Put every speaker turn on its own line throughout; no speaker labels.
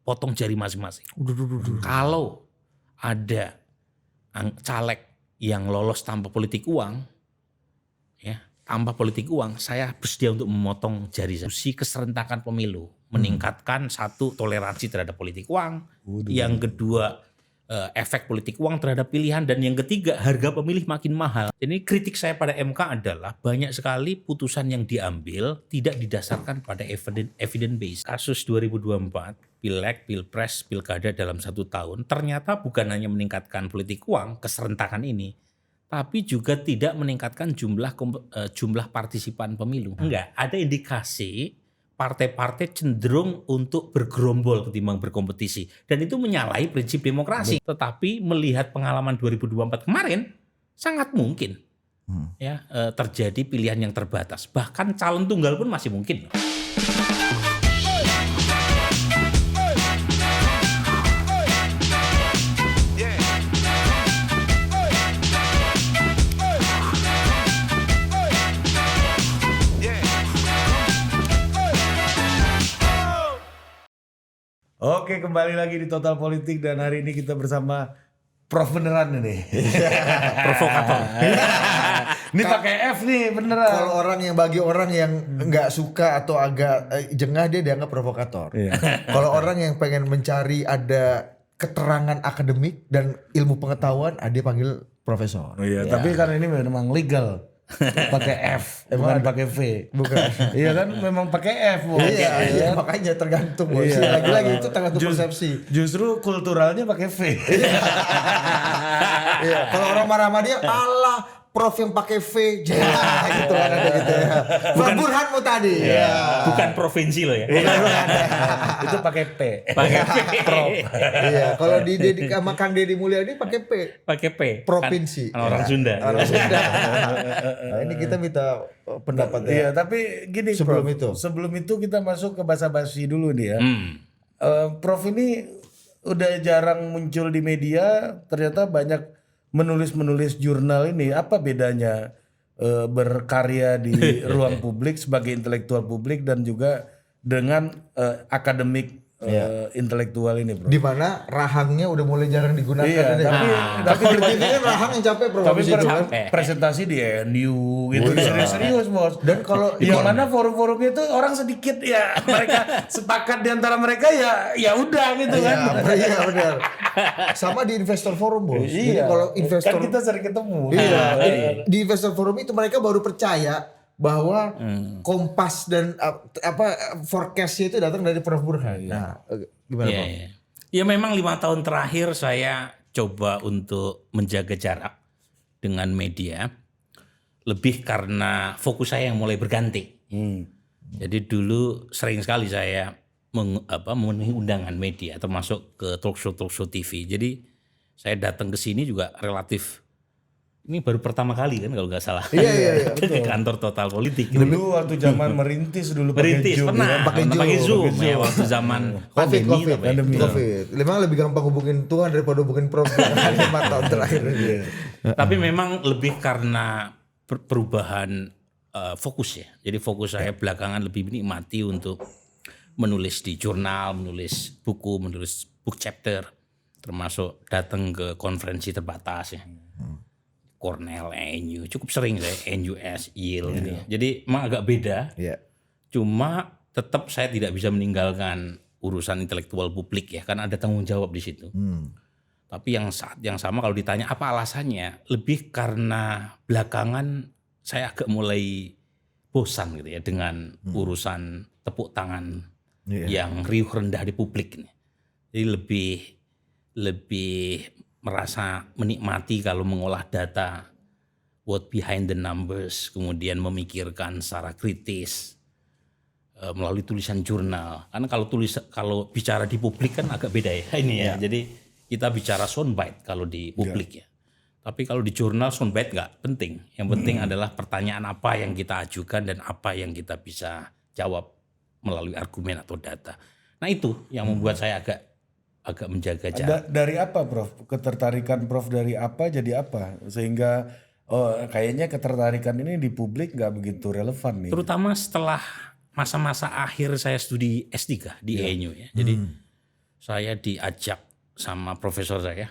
potong jari masing-masing. Kalau ada caleg yang lolos tanpa politik uang, ya tanpa politik uang, saya bersedia untuk memotong jari saya. Keserentakan pemilu, meningkatkan satu toleransi terhadap politik uang, yang kedua efek politik uang terhadap pilihan, dan yang ketiga harga pemilih makin mahal. Jadi kritik saya pada MK adalah banyak sekali putusan yang diambil tidak didasarkan pada evidence base. Kasus 2024, Pileg, Pilpres, Pilkada dalam 1 tahun ternyata bukan hanya meningkatkan politik uang, keserentakan ini, tapi juga tidak meningkatkan jumlah partisipan pemilu. Enggak, ada indikasi partai-partai cenderung untuk bergerombol ketimbang berkompetisi. Dan itu menyalahi prinsip demokrasi. Tetapi melihat pengalaman 2024 kemarin, sangat mungkin ya terjadi pilihan yang terbatas. Bahkan calon tunggal pun masih mungkin.
Oke, kembali lagi di Total Politik dan hari ini kita bersama Prof beneran ini.
Provokator.
Ini pakai F nih beneran.
Kalau bagi orang yang nggak suka atau agak jengah, dia dianggap provokator. Kalau orang yang pengen mencari ada keterangan akademik dan ilmu pengetahuan, dia panggil profesor.
Iya, tapi kan ini memang legal. Pakai F, bukan pakai V.
Bukan.
Iya kan memang pakai F, Bos.
Iya, makanya tergantung, Bos.
Iya.
Lagi-lagi itu tergantung persepsi.
Justru kulturalnya pakai V.
Iya, kalau orang marah sama dia, Allah, Prof yang pakai V, gitu kan, ada gitu ya. Bukan Burhanmu tadi.
Ya. Bukan provinsi loh ya.
Itu pakai P.
Pakai P.
Prof.
Iya, kalau di sama Kang Deddy Mulyadi pakai P.
Pakai P.
Provinsi.
Kan orang Sunda.
Orang Sunda. Nah, ini kita minta pendapat ya.
Iya, tapi gini sebelum itu kita masuk ke basa-basi dulu nih ya. Prof ini udah jarang muncul di media, ternyata banyak menulis jurnal ini. Apa bedanya berkarya di ruang publik sebagai intelektual publik dan juga dengan akademik intelektual ini, Bro?
Di mana rahangnya udah mulai jarang digunakan.
Iya,
tapi ini kan rahang yang capek, Bro.
Tapi presentasi di NU gitu, serius, Bos.
Dan kalau
yang mana forum-forumnya itu orang sedikit ya, mereka sepakat di antara mereka ya udah gitu kan.
Iya, benar. Sama di investor forum, Bos. Jadi
Iya.
kalau investor
Kan kita sering ketemu.
Iya, di investor forum itu mereka baru percaya bahwa kompas dan forecastnya itu datang dari Prof Burhan. Nah, gimana, Prof?
Iya. Ya memang 5 tahun terakhir saya coba untuk menjaga jarak dengan media, lebih karena fokus saya yang mulai berganti. Jadi dulu sering sekali saya memenuhi undangan media, termasuk ke talk show TV. Jadi saya datang ke sini juga relatif. Ini baru pertama kali kan kalau nggak salah.
Iya,
Di kantor Total Politik.
Dulu waktu zaman merintis pakai Zoom.
Pakai Zoom ya waktu zaman pandemi.
Memang lebih gampang hubungin Tuhan daripada hubungin Prof 5 tahun terakhir.
Tapi memang lebih karena perubahan fokus ya. Jadi fokus saya belakangan lebih menikmati untuk menulis di jurnal, menulis buku, menulis book chapter, termasuk datang ke konferensi terbatas ya. Cornell, NU, cukup sering saya, NUS, Yale gitu ya. Jadi emang agak beda. Cuma tetap saya tidak bisa meninggalkan urusan intelektual publik ya, kan ada tanggung jawab di situ. Tapi yang saat yang sama kalau ditanya apa alasannya, lebih karena belakangan saya agak mulai bosan gitu ya dengan urusan tepuk tangan yang riuh rendah di publik ini. Jadi lebih merasa menikmati kalau mengolah data, what behind the numbers, kemudian memikirkan secara kritis melalui tulisan jurnal. Karena kalau bicara di publik kan agak beda ya ini ya. Jadi kita bicara soundbite kalau di publik ya. Tapi kalau di jurnal soundbite nggak penting. Yang penting adalah pertanyaan apa yang kita ajukan dan apa yang kita bisa jawab melalui argumen atau data. Nah itu yang membuat saya agak menjaga jarak.
Dari apa, Prof? Ketertarikan Prof dari apa jadi apa? Sehingga kayaknya ketertarikan ini di publik nggak begitu relevan nih.
Terutama setelah masa-masa akhir saya studi S3 di ENU ya. Jadi saya diajak sama profesor saya,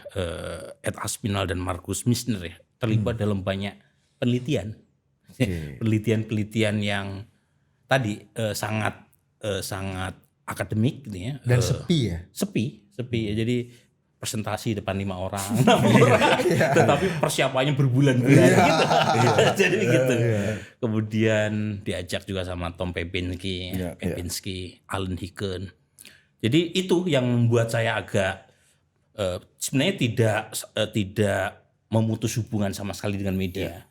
Ed Aspinall dan Markus Misner ya, terlibat dalam banyak penelitian. Penelitian-penelitian yang tadi sangat akademik gitu ya.
Dan sepi ya?
Sepi ya. Jadi presentasi depan 5 orang, 6 orang, tetapi persiapannya berbulan-bulan gitu. Jadi gitu. Kemudian diajak juga sama Tom Pepinski, Alan Hicken. Jadi itu yang membuat saya agak sebenarnya tidak memutus hubungan sama sekali dengan media.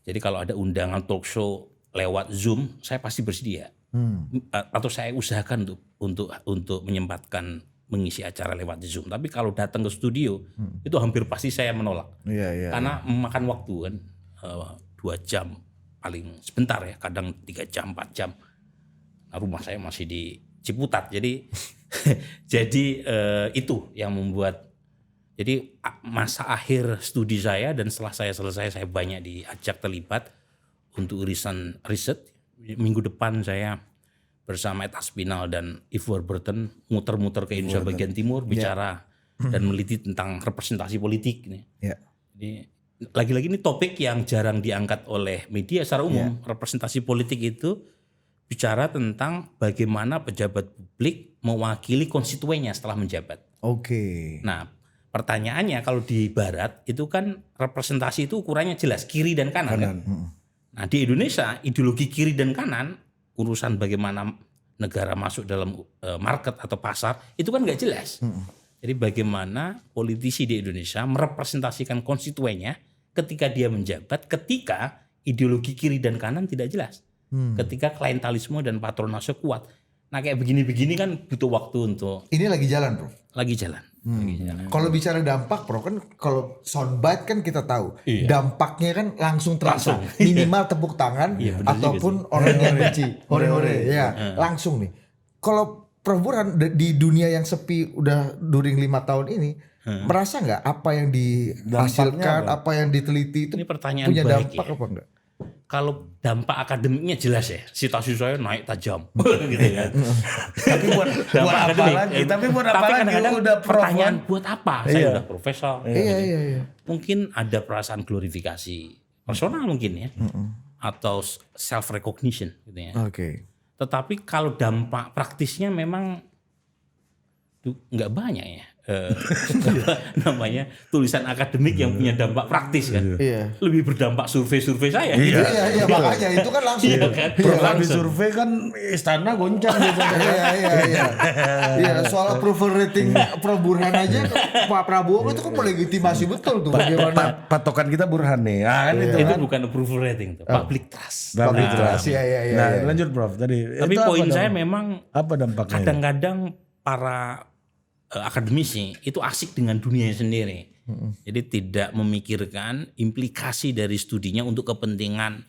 Jadi kalau ada undangan talk show lewat Zoom, saya pasti bersedia. Atau saya usahakan untuk menyempatkan mengisi acara lewat Zoom. Tapi kalau datang ke studio, itu hampir pasti saya menolak. Karena memakan waktu kan, 2 jam paling sebentar ya, kadang 3 jam, 4 jam. Nah, rumah saya masih di Ciputat, jadi itu yang membuat. Jadi masa akhir studi saya dan setelah saya selesai, saya banyak diajak terlibat untuk irisan riset. Minggu depan saya bersama Ed Aspinall dan Yves Warburton muter-muter ke Indonesia bagian timur bicara dan meneliti tentang representasi politik. Jadi lagi-lagi ini topik yang jarang diangkat oleh media secara umum. Representasi politik itu bicara tentang bagaimana pejabat publik mewakili konstituennya setelah menjabat. Nah, pertanyaannya kalau di Barat itu kan representasi itu ukurannya jelas kiri dan kanan. Kan? Nah di Indonesia ideologi kiri dan kanan urusan bagaimana negara masuk dalam market atau pasar itu kan nggak jelas. Jadi bagaimana politisi di Indonesia merepresentasikan konstituennya ketika dia menjabat, ketika ideologi kiri dan kanan tidak jelas, ketika klientelisme dan patronase kuat. Nah kayak begini-begini kan butuh waktu untuk.
Ini lagi jalan, Prof? Lagi
jalan.
Kalau bicara dampak, Prof, kan kalau soundbite kan kita tahu dampaknya kan langsung terasa. Minimal tepuk tangan ataupun orang yang benci, hore-hore, ya langsung nih. Kalau Prof Burhan di dunia yang sepi udah during 5 tahun ini, merasa nggak apa yang dihasilkan, apa yang diteliti itu
ini pertanyaan
punya
baik
dampak
ya.
apa enggak?
Kalau dampak akademiknya jelas ya, citasi saya naik tajam, gitu kan.
Tapi buat apa lagi? Tapi buat apa lagi?
Kadang-kadang
udah
pertanyaan buat apa? Saya udah profesor.
Iya.
Mungkin ada perasaan glorifikasi personal mungkin ya, atau self recognition gitu ya. Tetapi kalau dampak praktisnya memang nggak banyak ya. Namanya tulisan akademik yang punya dampak praktis kan. Lebih berdampak survei-survei saya.
Iya, makanya itu kan langsung.
Kalau survei kan istana goncang gitu.
Iya, soal approval rating Prof Burhan aja Pak Prabowo itu kan melegitimasi betul tuh bagaimana
patokan kita Burhan nih. Kan
itu bukan approval rating tuh, public trust.
Public trust.
Nah, lanjut Prof tadi.
Tapi poin saya memang
apa dampaknya?
Kadang-kadang para akademisi itu asik dengan dunianya sendiri. Jadi tidak memikirkan implikasi dari studinya untuk kepentingan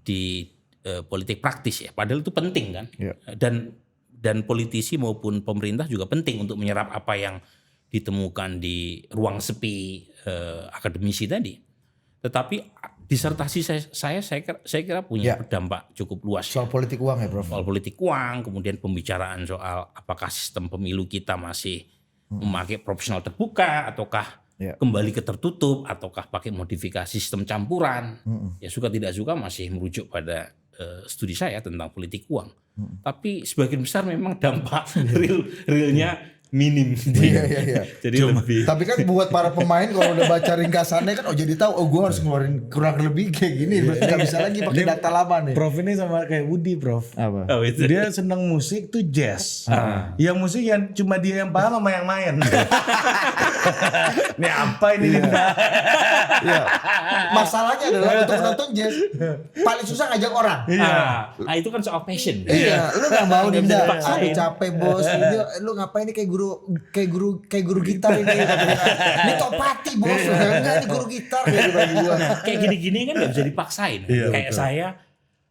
di politik praktis ya. Padahal itu penting kan. Dan politisi maupun pemerintah juga penting untuk menyerap apa yang ditemukan di ruang sepi akademisi tadi. Tetapi disertasi saya kira punya berdampak cukup luas.
Soal politik uang ya, Prof.
Soal politik uang, kemudian pembicaraan soal apakah sistem pemilu kita masih memakai proporsional terbuka ataukah kembali ke tertutup ataukah pakai modifikasi sistem campuran. Ya suka tidak suka masih merujuk pada studi saya tentang politik uang. Tapi sebagian besar memang dampak realnya minim. Jadi lebih.
Tapi kan buat para pemain kalau udah baca ringkasannya kan jadi tahu gue harus ngeluarin kurang lebih kayak gini. Nggak bisa lagi pakai data lama nih.
Prof ini sama kayak Woody, Prof.
Apa?
Dia senang musik tuh jazz. Yang musik yang cuma dia yang paham sama yang main. Ini apa ini?
Masalahnya adalah untuk nonton jazz paling susah ngajak orang.
Nah itu kan soal passion.
Iya, lu nggak mau Dinda. Aduh capek bos. Lu ngapain nih kayak guru gitar ini? Ini topati bos. Enggak ini guru gitar ya bagi gua.
Kayak gini-gini kan nggak bisa dipaksain. Kayak saya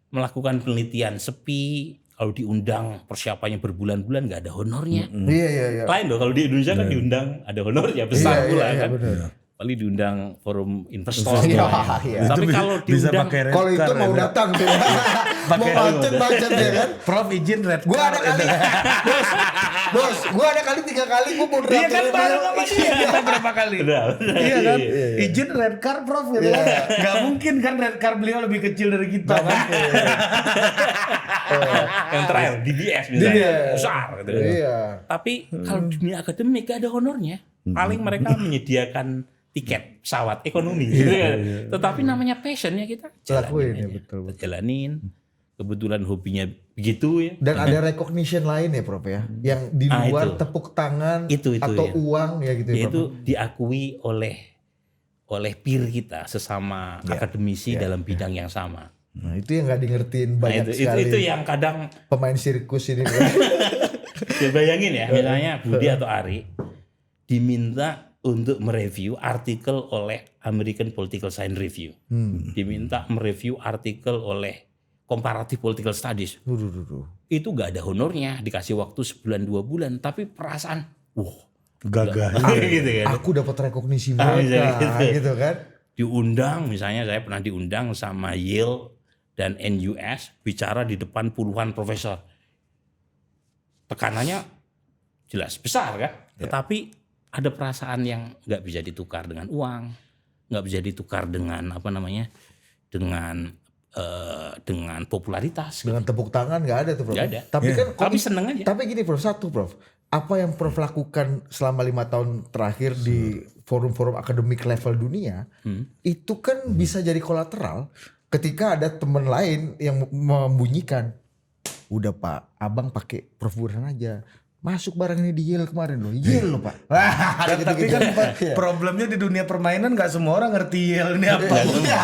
melakukan penelitian sepi, kalau diundang persiapannya berbulan-bulan nggak ada honornya.
Iya.
Lain loh kalau di Indonesia kan diundang ada honornya besar pula kan. paling diundang forum investor.
Iya,
ya.
iya.
Tapi
Itu
kalau
bisa
diundang
pakai red
Kalau itu
card,
mau
ya.
datang tuh. Mau macet ya kan.
Prof izin red
Gue
card.
ada kali, bos, gue ada kali 3 kali gue mau
Iya kan
daftar.
bareng sama dia kita berapa kali.
Udah.
Iya kan? Izin red card Prof gitu kan. Gak mungkin kan red card beliau lebih kecil dari kita kan.
Yang terakhir DBS misalnya
Iya.
besar gitu.
Iya.
Tapi kalau dunia akademik gak ada honornya. Paling mereka menyediakan tiket pesawat ekonomi. gitu kan. Tetapi namanya passionnya kita
Lakuin ya,
aja.
betul.
Kita jalanin. Kebetulan hobinya begitu ya.
Dan ada recognition lain ya Prof ya, yang di
Ah,
luar
itu.
tepuk tangan
Itu,
atau
ya.
uang ya gitu ya Prof.
Yaitu diakui oleh peer kita sesama akademisi dalam bidang yang sama.
Nah itu yang nggak di ngertiin
Nah,
banyak
itu
sekali
yang kadang
pemain sirkus ini.
ya bayangin ya, misalnya Budi atau Ari diminta untuk mereview artikel oleh American Political Science Review. Diminta mereview artikel oleh Comparative Political Studies. Itu gak ada honornya, dikasih waktu 1-2 bulan, tapi perasaan,
Gagah.
gitu kan.
Aku dapat rekognisi
Ah,
mereka
misalnya
gitu kan.
Diundang, misalnya saya pernah diundang sama Yale dan NUS bicara di depan puluhan profesor. Tekanannya jelas besar kan, tetapi ada perasaan yang nggak bisa ditukar dengan uang, nggak bisa ditukar dengan dengan popularitas.
Dengan tepuk tangan nggak ada tuh Prof.
Nggak ada.
Tapi kan
Tapi seneng aja.
Tapi gini Prof, Prof. Apa yang Prof lakukan selama 5 tahun terakhir di forum-forum akademik level dunia, itu kan bisa jadi kolateral ketika ada teman lain yang membunyikan, udah Pak, abang pakai Prof Burhan aja. Masuk barang ini di Yale kemarin loh. Yale loh Pak. Wah, ada
Tapi
gitu-gitu.
kan Pak, problemnya di dunia permainan nggak semua orang ngerti Yale ini apa.
Iya.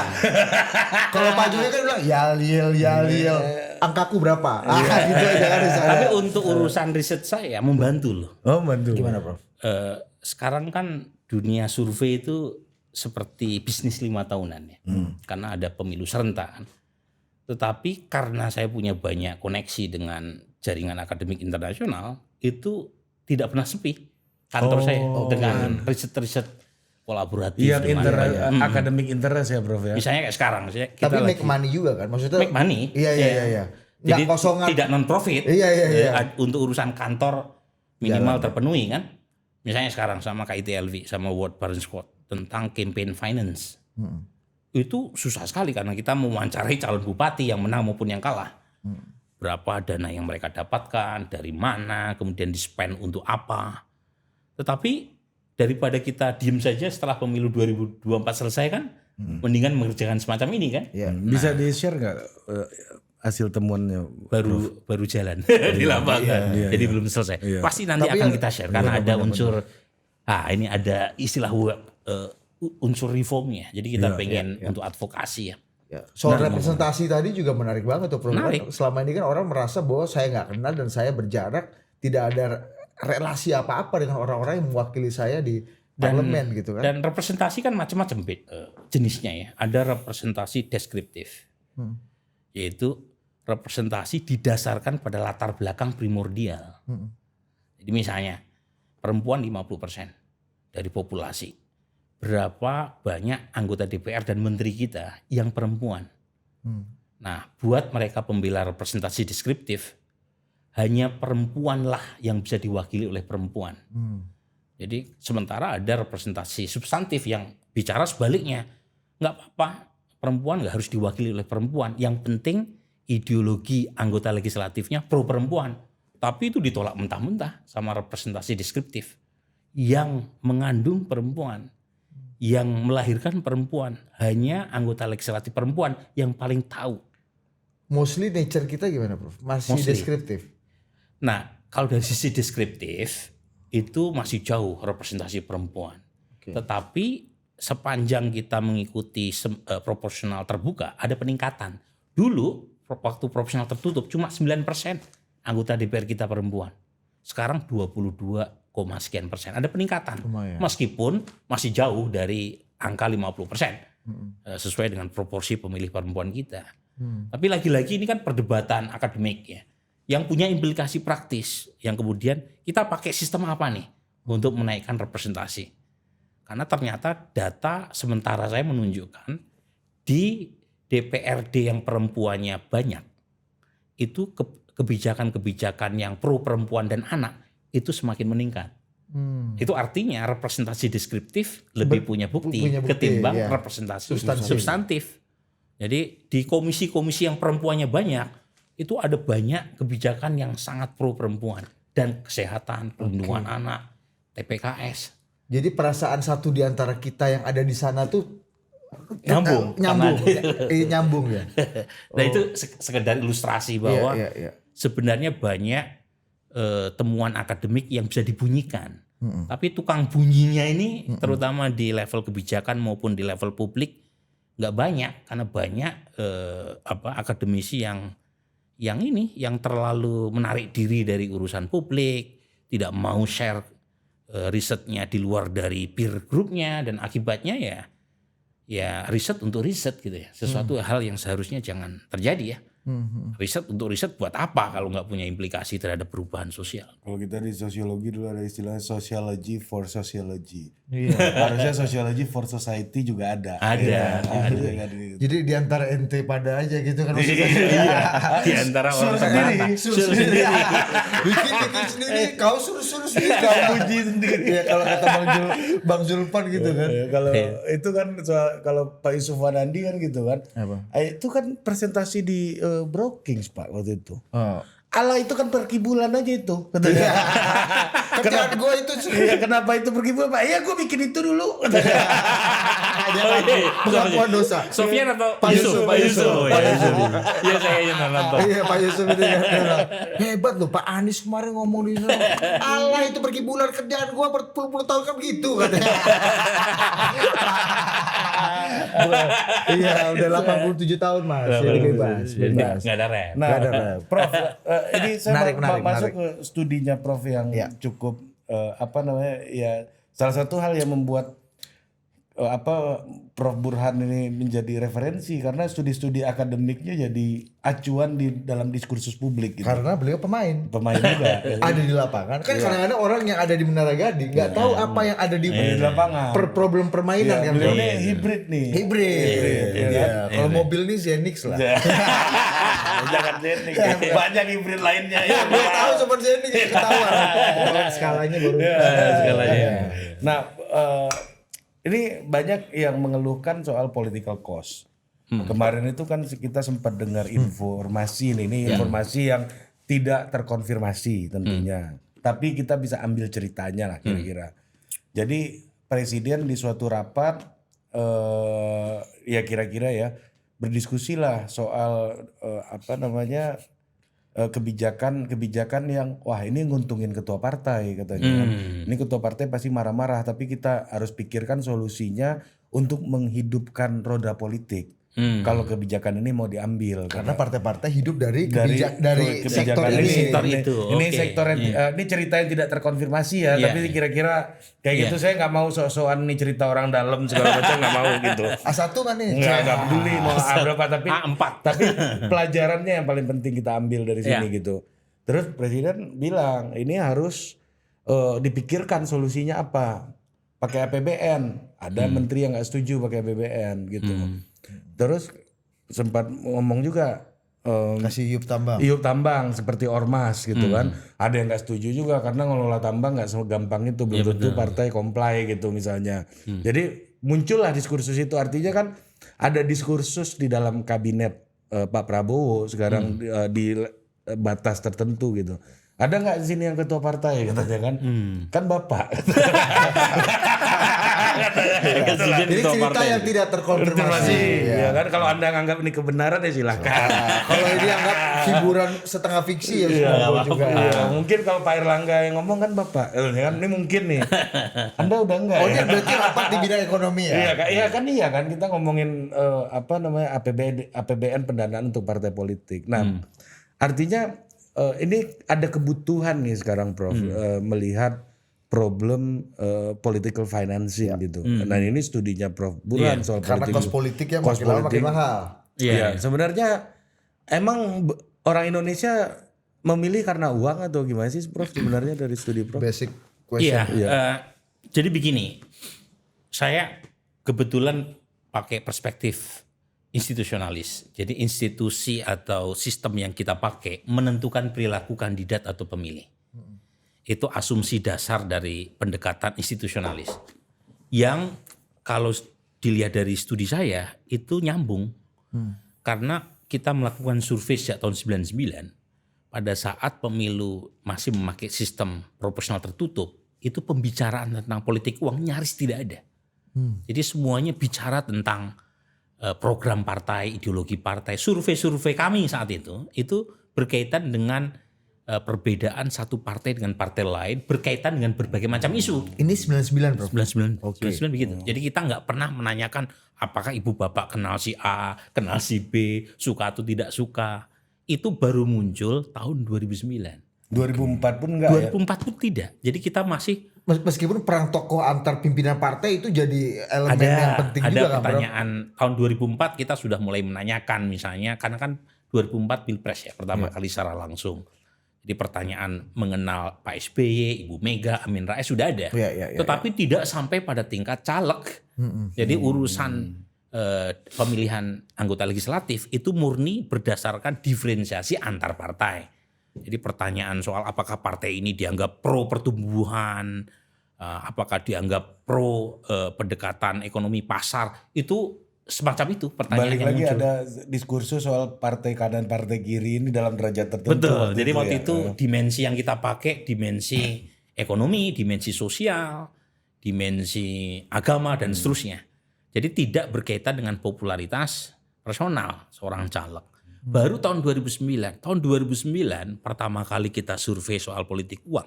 Kalau Pak Jokowi kan bilang Yale. Angkaku berapa? Gitu aja kan.
Tapi untuk urusan riset saya membantu loh.
Oh bantu.
Gimana Prof?
Sekarang kan dunia survei itu seperti bisnis 5 tahunan ya. Karena ada pemilu serentak kan. Tetapi karena saya punya banyak koneksi dengan jaringan akademik internasional, itu tidak pernah sepi kantor saya dengan riset-riset kolaboratif.
Yang
dengan
akademik interest ya Prof ya.
misalnya kayak sekarang, kita
Tapi
lagi
make money juga kan? Maksudnya
make money.
Iya. Nggak
Jadi
kosongan.
tidak non profit.
Iya.
Untuk urusan kantor minimal terpenuhi kan. Misalnya sekarang sama KITLV sama World Barron Scott tentang campaign finance. Itu susah sekali karena kita mewawancarai calon bupati yang menang maupun yang kalah. Berapa dana yang mereka dapatkan, dari mana, kemudian di-spend untuk apa. Tetapi daripada kita diem saja setelah pemilu 2024 selesai kan, mendingan mengerjakan semacam ini kan.
Iya.
Bisa di-share nggak hasil temuannya?
Baru jalan di lapangan. Jadi belum selesai. Pasti nanti
Tapi
akan
yang-
kita share karena ada unsur ini ada istilah unsur reformnya. Jadi kita pengen untuk advokasi ya.
Ya. Soal representasi tadi juga menarik banget tuh Prof.
Menarik.
Selama ini kan orang merasa bahwa saya nggak kenal dan saya berjarak, tidak ada relasi apa-apa dengan orang-orang yang mewakili saya di parlemen gitu kan.
Dan representasi kan macam-macam jenisnya ya. Ada representasi deskriptif. Yaitu representasi didasarkan pada latar belakang primordial. Jadi misalnya perempuan 50% dari populasi. Berapa banyak anggota DPR dan menteri kita yang perempuan. Nah, buat mereka pembela representasi deskriptif, hanya perempuanlah yang bisa diwakili oleh perempuan. Jadi sementara ada representasi substantif yang bicara sebaliknya. Nggak apa-apa, perempuan nggak harus diwakili oleh perempuan. Yang penting ideologi anggota legislatifnya pro perempuan. Tapi itu ditolak mentah-mentah sama representasi deskriptif. Yang mengandung perempuan. Yang melahirkan perempuan. Hanya anggota legislatif perempuan yang paling tahu.
Mostly nature kita gimana Prof? Masih
Mostly.
deskriptif.
Nah, kalau dari sisi deskriptif itu masih jauh representasi perempuan. Tetapi sepanjang kita mengikuti proporsional terbuka ada peningkatan. Dulu waktu proporsional tertutup cuma 9% anggota DPR kita perempuan. Sekarang 22, sekian persen. Ada peningkatan.
Lumayan.
Meskipun masih jauh dari angka 50%. Sesuai dengan proporsi pemilih perempuan kita. Tapi lagi-lagi ini kan perdebatan akademik ya. Yang punya implikasi praktis. Yang kemudian kita pakai sistem apa nih untuk menaikkan representasi. Karena ternyata data sementara saya menunjukkan di DPRD yang perempuannya banyak, itu kebijakan-kebijakan yang pro perempuan dan anak itu semakin meningkat. Itu artinya representasi deskriptif lebih punya bukti ketimbang representasi substantif. Jadi di komisi-komisi yang perempuannya banyak, itu ada banyak kebijakan yang sangat pro perempuan dan kesehatan, perlindungan anak, TPKS.
Jadi perasaan satu di antara kita yang ada di sana tuh
Nyambung
ya.
Nah itu sekedar ilustrasi bahwa sebenarnya banyak temuan akademik yang bisa dibunyikan. Tapi tukang bunyinya ini terutama di level kebijakan maupun di level publik nggak banyak, karena banyak akademisi yang terlalu menarik diri dari urusan publik, tidak mau share risetnya di luar dari peer groupnya, dan akibatnya ya riset untuk riset gitu ya. Sesuatu hal yang seharusnya jangan terjadi ya. Riset untuk riset buat apa kalau nggak punya implikasi terhadap perubahan sosial?
Kalau kita di sosiologi dulu ada istilahnya sociology for sociology. Harusnya sociology for society juga ada.
Ada.
Jadi di antara ente pada aja gitu kan.
Di antara orang
suruh sendiri. Bikin sendiri. Kau suruh sendiri.
Kau puji sendiri.
Ya kalau kata Bang Zulpan gitu kan.
Kalau itu kan kalau Pak Yusuf Wanandi kan gitu kan.
Apa?
Itu kan presentasi di Brookings Pak waktu itu.
Oh.
Allah itu kan per bulan aja itu. Katanya.
Kerjaan gue itu.
Iya, kenapa itu per bulan Pak? Iya gue bikin itu dulu.
Pengakuan dosa.
Sofyan atau
Pak Yusuf.
Iya saya yang nonton.
Iya Pak Yusuf itu ya. Hebat loh Pak Anies kemarin ngomong di sana. Allah itu pergi bulan kerjaan gue berpuluh-puluh tahun kan begitu katanya. Iya udah 87 tahun Mas. Jadi bebas.
Nggak ada rem.
Nah, Prof, ini saya masuk ke studinya Prof yang
Ya.
cukup salah satu hal yang membuat Prof Burhan ini menjadi referensi karena studi-studi akademiknya jadi acuan di dalam diskursus publik gitu.
Karena beliau pemain
juga.
ada di lapangan kan kadang-kadang orang yang ada di Menara Gading nggak tahu apa yang ada di
lapangan.
Problem permainan kan.
Beliau ini hibrid nih.
Iya. Kalau mobil nih Zenix lah.
Jangan Zenix. Banyak hibrid lainnya. Ya,
Gue tahu cuma Zenix ketahuan. Skalanya baru.
Skalanya.
Nah, ini banyak yang mengeluhkan soal political cost. Kemarin itu kan kita sempat dengar informasi ini informasi yang tidak terkonfirmasi tentunya. Tapi kita bisa ambil ceritanya lah kira-kira. Jadi presiden di suatu rapat ya kira-kira ya berdiskusilah soal kebijakan yang wah ini nguntungin ketua partai katanya. Ini ketua partai pasti marah-marah tapi kita harus pikirkan solusinya untuk menghidupkan roda politik. Kalau kebijakan ini mau diambil
karena partai-partai hidup dari sektor
kebijakan
ini.
Ini sektor ini cerita yang tidak terkonfirmasi ya, tapi kira-kira kayak gitu saya nggak mau sok-sokan nih cerita orang dalam segala macam nggak mau gitu.
A1 kan nih?
Nggak peduli mau berapa tapi pelajarannya yang paling penting kita ambil dari sini gitu. Terus presiden bilang ini harus dipikirkan solusinya apa. Pakai APBN. Ada menteri yang nggak setuju pakai APBN gitu. Terus sempat ngomong juga
kasih iup
tambang seperti ormas gitu kan. Ada yang nggak setuju juga karena ngelola tambang nggak segampang itu, belum tentu partai comply gitu misalnya. Jadi muncullah diskursus itu, artinya kan ada diskursus di dalam kabinet Pak Prabowo sekarang di batas tertentu gitu. Ada nggak di sini yang ketua partai katanya kan? Kan Bapak.
Jadi cerita yang tidak terkonfirmasi.
Ya kan kalau Anda nganggap ini kebenaran ya silakan.
Kalau ini anggap hiburan setengah fiksi ya juga.
Mungkin kalau Pak Erlangga yang ngomong kan Bapak. Ya kan ini mungkin nih. Anda udah enggak.
Oh, ini berarti rapat di bidang ekonomi ya?
Iya kan kita ngomongin APBN pendanaan untuk partai politik. Nah, artinya ini ada kebutuhan nih sekarang Prof melihat problem political financing gitu. Nah ini studinya Prof Burhan soal
karena kos politik yang makin lama makin mahal.
Iya. Sebenarnya emang orang Indonesia memilih karena uang atau gimana sih Prof sebenarnya dari studi Prof?
Basic question.
Iya. Jadi begini, saya kebetulan pakai perspektif institusionalis. Jadi institusi atau sistem yang kita pakai menentukan perilaku kandidat atau pemilih. Itu asumsi dasar dari pendekatan institusionalis. Yang kalau dilihat dari studi saya itu nyambung. Karena kita melakukan survei sejak tahun 99, pada saat pemilu masih memakai sistem proporsional tertutup, itu pembicaraan tentang politik uang nyaris tidak ada. Jadi semuanya bicara tentang program partai, ideologi partai. Survei-survei kami saat itu berkaitan dengan perbedaan satu partai dengan partai lain, berkaitan dengan berbagai macam isu.
Ini 99 Prof.
99 begitu. Jadi kita nggak pernah menanyakan apakah ibu bapak kenal si A, kenal si B, suka atau tidak suka. Itu baru muncul tahun 2009.
2004 pun enggak
2004 pun tidak. Jadi kita masih
Meskipun perang tokoh antar pimpinan partai itu jadi elemen yang penting juga kan,
ada pertanyaan. Tahun 2004 kita sudah mulai menanyakan misalnya, karena kan 2004 Pilpres ya pertama kali secara langsung. Jadi pertanyaan mengenal Pak SBY, Ibu Mega, Amin Rais sudah ada. Tetapi tidak sampai pada tingkat caleg. Jadi urusan pemilihan anggota legislatif itu murni berdasarkan diferensiasi antar partai. Jadi pertanyaan soal apakah partai ini dianggap pro pertumbuhan, apakah dianggap pro pendekatan ekonomi pasar, itu semacam itu pertanyaan
balik
yang
lagi
muncul.
ada diskursus soal partai kanan partai kiri ini dalam derajat tertentu.
Betul. Jadi waktu itu dimensi yang kita pakai dimensi ekonomi, dimensi sosial, dimensi agama dan seterusnya. Jadi tidak berkaitan dengan popularitas personal seorang caleg. Baru tahun 2009. Tahun 2009 pertama kali kita survei soal politik uang.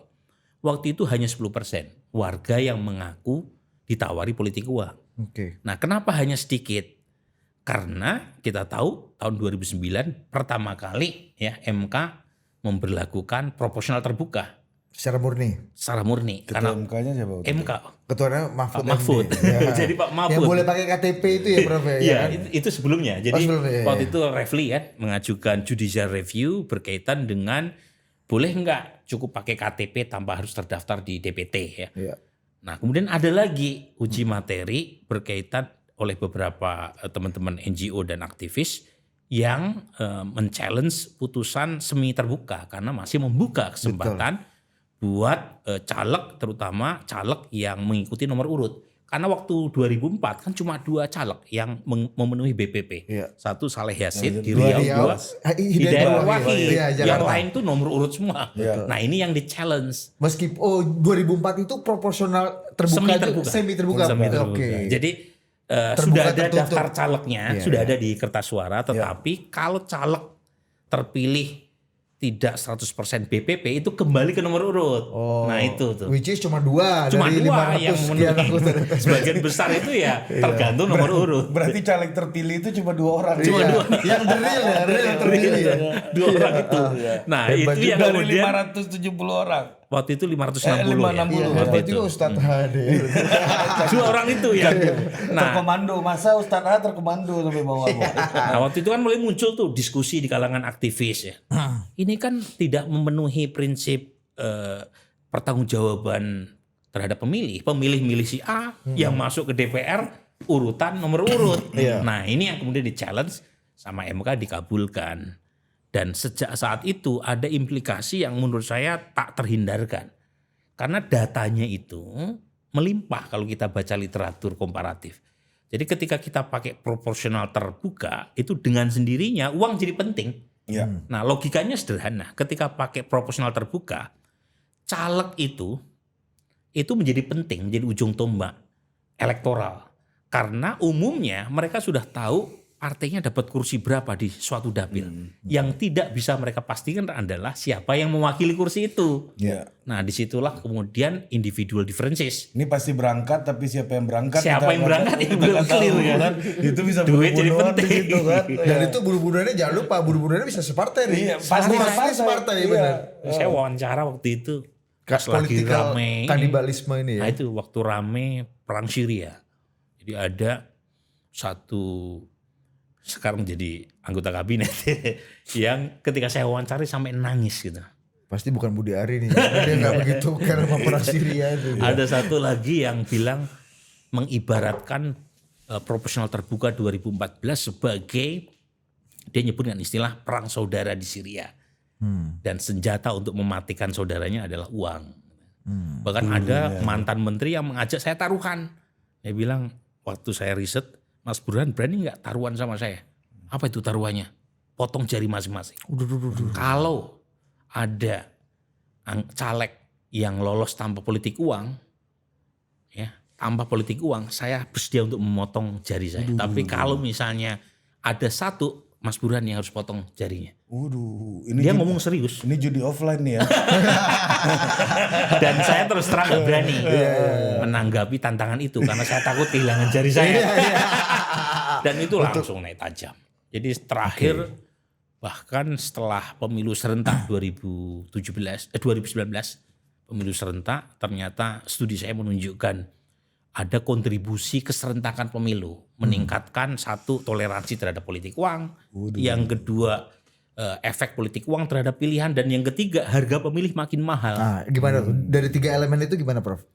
Waktu itu hanya 10% warga yang mengaku ditawari politik uang. Nah, kenapa hanya sedikit? Karena kita tahu tahun 2009 pertama kali ya MK memberlakukan proporsional terbuka.
Secara murni.
Ketua
Karena
MK-nya siapa?
MK. Ketuanya Mahfud.
Pak Mahfud.
Ya.
Jadi Pak Mahfud.
Yang boleh pakai KTP itu ya Prof.
Iya, itu sebelumnya. Jadi waktu
ya.
itu Refli ya mengajukan judicial review berkaitan dengan boleh nggak cukup pakai KTP tanpa harus terdaftar di DPT ya.
Iya.
Nah, kemudian ada lagi uji materi berkaitan oleh beberapa teman-teman NGO dan aktivis yang men-challenge putusan semi terbuka karena masih membuka kesempatan buat caleg, terutama caleg yang mengikuti nomor urut. Karena waktu 2004 kan cuma 2 caleg yang memenuhi BPP.
Iya.
Satu Saleh Yasin di
Riau,
Riau, 2
Hidayat
Wahid.
Iya,
Yang
Jakarta.
lain tuh nomor urut semua. Nah, ini yang di-challenge.
Meskipun 2004 itu proporsional terbuka, semi terbuka. Oke.
Jadi sudah ada daftar calegnya, sudah ada di kertas suara, tetapi kalau caleg terpilih tidak 100% BPP itu kembali ke nomor urut. Nah itu tuh.
Which is cuma 2
Cuma
dari
2
500
yang memenuhi. Sebagian besar itu ya tergantung nomor urut.
Berarti caleg terpilih itu cuma 2 orang.
Cuma 2.
Yang real terpilih ya.
2 orang itu. Nah itu yang
Dari
kemudian
570 orang.
waktu itu 560 ya.
560.
Iya,
Waktu
itu
itu.
Ustadz Hadi.
2 orang itu ya. Nah,
Terkomando, masa Ustadz A terkomando sampai bawah.
nah waktu itu kan mulai muncul tuh diskusi di kalangan aktivis ya. Ini kan tidak memenuhi prinsip pertanggungjawaban terhadap pemilih. Pemilih milih si A yang masuk ke DPR urutan nomor urut. Nah ini yang kemudian di-challenge sama MK dikabulkan. Dan sejak saat itu ada implikasi yang menurut saya tak terhindarkan. Karena datanya itu melimpah kalau kita baca literatur komparatif. Jadi ketika kita pakai proporsional terbuka, itu dengan sendirinya uang jadi penting. Nah logikanya sederhana. Ketika pakai proporsional terbuka, caleg itu menjadi penting, menjadi ujung tombak elektoral. Karena umumnya mereka sudah tahu partainya dapat kursi berapa di suatu dapil. Yang tidak bisa mereka pastikan adalah siapa yang mewakili kursi itu. Nah disitulah kemudian individual differences.
Ini pasti berangkat, tapi siapa yang berangkat?
Siapa yang berangkat itu belum clear kan.
Itu bisa
Duit jadi
bunuh-bunuhan
penting.
di situ kan.
Dan itu buru-buruannya jangan lupa, buru-buruannya bisa separtai nih.
Iya, pasti
separtai benar.
Saya wawancara waktu itu. Pas lagi
Political
rame.
kanibalisme ini ya.
Nah itu waktu rame perang Syria. Jadi ada satu sekarang jadi anggota kabinet yang ketika saya wawancari sampai nangis gitu.
Pasti bukan Budi Ari nih. Dia nggak begitu karena sama perang Syria itu.
Ada satu lagi yang bilang mengibaratkan proporsional terbuka 2014 sebagai, dia nyebut dengan istilah perang saudara di Syria. Dan senjata untuk mematikan saudaranya adalah uang. Bahkan ada mantan menteri yang mengajak saya taruhan. Dia bilang, waktu saya riset, Mas Burhan berani nggak taruhan sama saya? Apa itu taruhannya? Potong jari masing-masing. Kalau ada caleg yang lolos tanpa politik uang, ya, tanpa politik uang, saya bersedia untuk memotong jari saya. Tapi kalau misalnya ada satu, Mas Burhan yang harus potong jarinya.
Ini
Dia ngomong serius.
Ini judi offline nih ya.
Dan saya terus terang gak berani menanggapi tantangan itu karena saya takut kehilangan jari saya. Dan itu langsung naik tajam. Jadi terakhir bahkan setelah pemilu serentak 2019 pemilu serentak, ternyata studi saya menunjukkan ada kontribusi keserentakan pemilu, meningkatkan satu, toleransi terhadap politik uang, yang kedua efek politik uang terhadap pilihan, dan yang ketiga harga pemilih makin mahal.
Nah, gimana tuh? Dari 3 elemen itu gimana, Prof?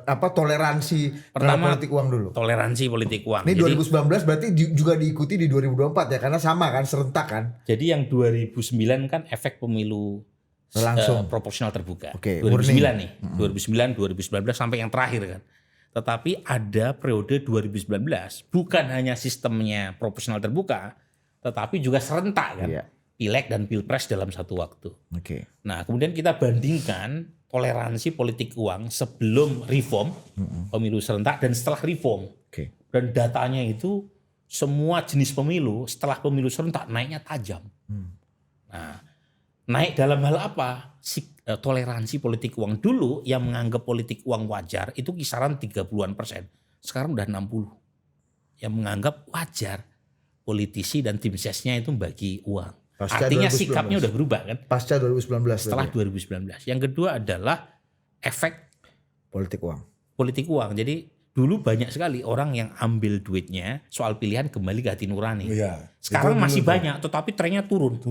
Toleransi
Pertama,
politik uang dulu.
Toleransi politik uang.
Ini
Jadi,
2019 berarti juga diikuti di 2024 ya, karena sama kan, serentak kan?
Jadi yang 2009 kan efek pemilu
Langsung
proporsional terbuka.
Oke,
2009
murni.
nih, 2009, 2019 sampai yang terakhir kan. Tetapi ada periode 2019 bukan hanya sistemnya proporsional terbuka, tetapi juga serentak kan.
Iya.
Pileg dan pilpres dalam satu waktu.
Oke.
Nah, kemudian kita bandingkan toleransi politik uang sebelum reform pemilu serentak dan setelah reform.
Oke.
Dan datanya itu semua jenis pemilu setelah pemilu serentak naiknya tajam. Nah, naik dalam hal apa? Toleransi politik uang dulu yang menganggap politik uang wajar itu kisaran 30-an%. Sekarang udah 60. Yang menganggap wajar politisi dan tim sesnya itu bagi uang.
Pasca
Artinya
2019.
sikapnya udah berubah kan?
Pasca 2019.
Setelah
berarti.
2019. Yang kedua adalah efek
Politik uang.
politik uang. Jadi dulu banyak sekali orang yang ambil duitnya soal pilihan kembali ke hati nurani.
Iya.
Sekarang
Itu
masih
dulu
banyak, tetapi trennya turun.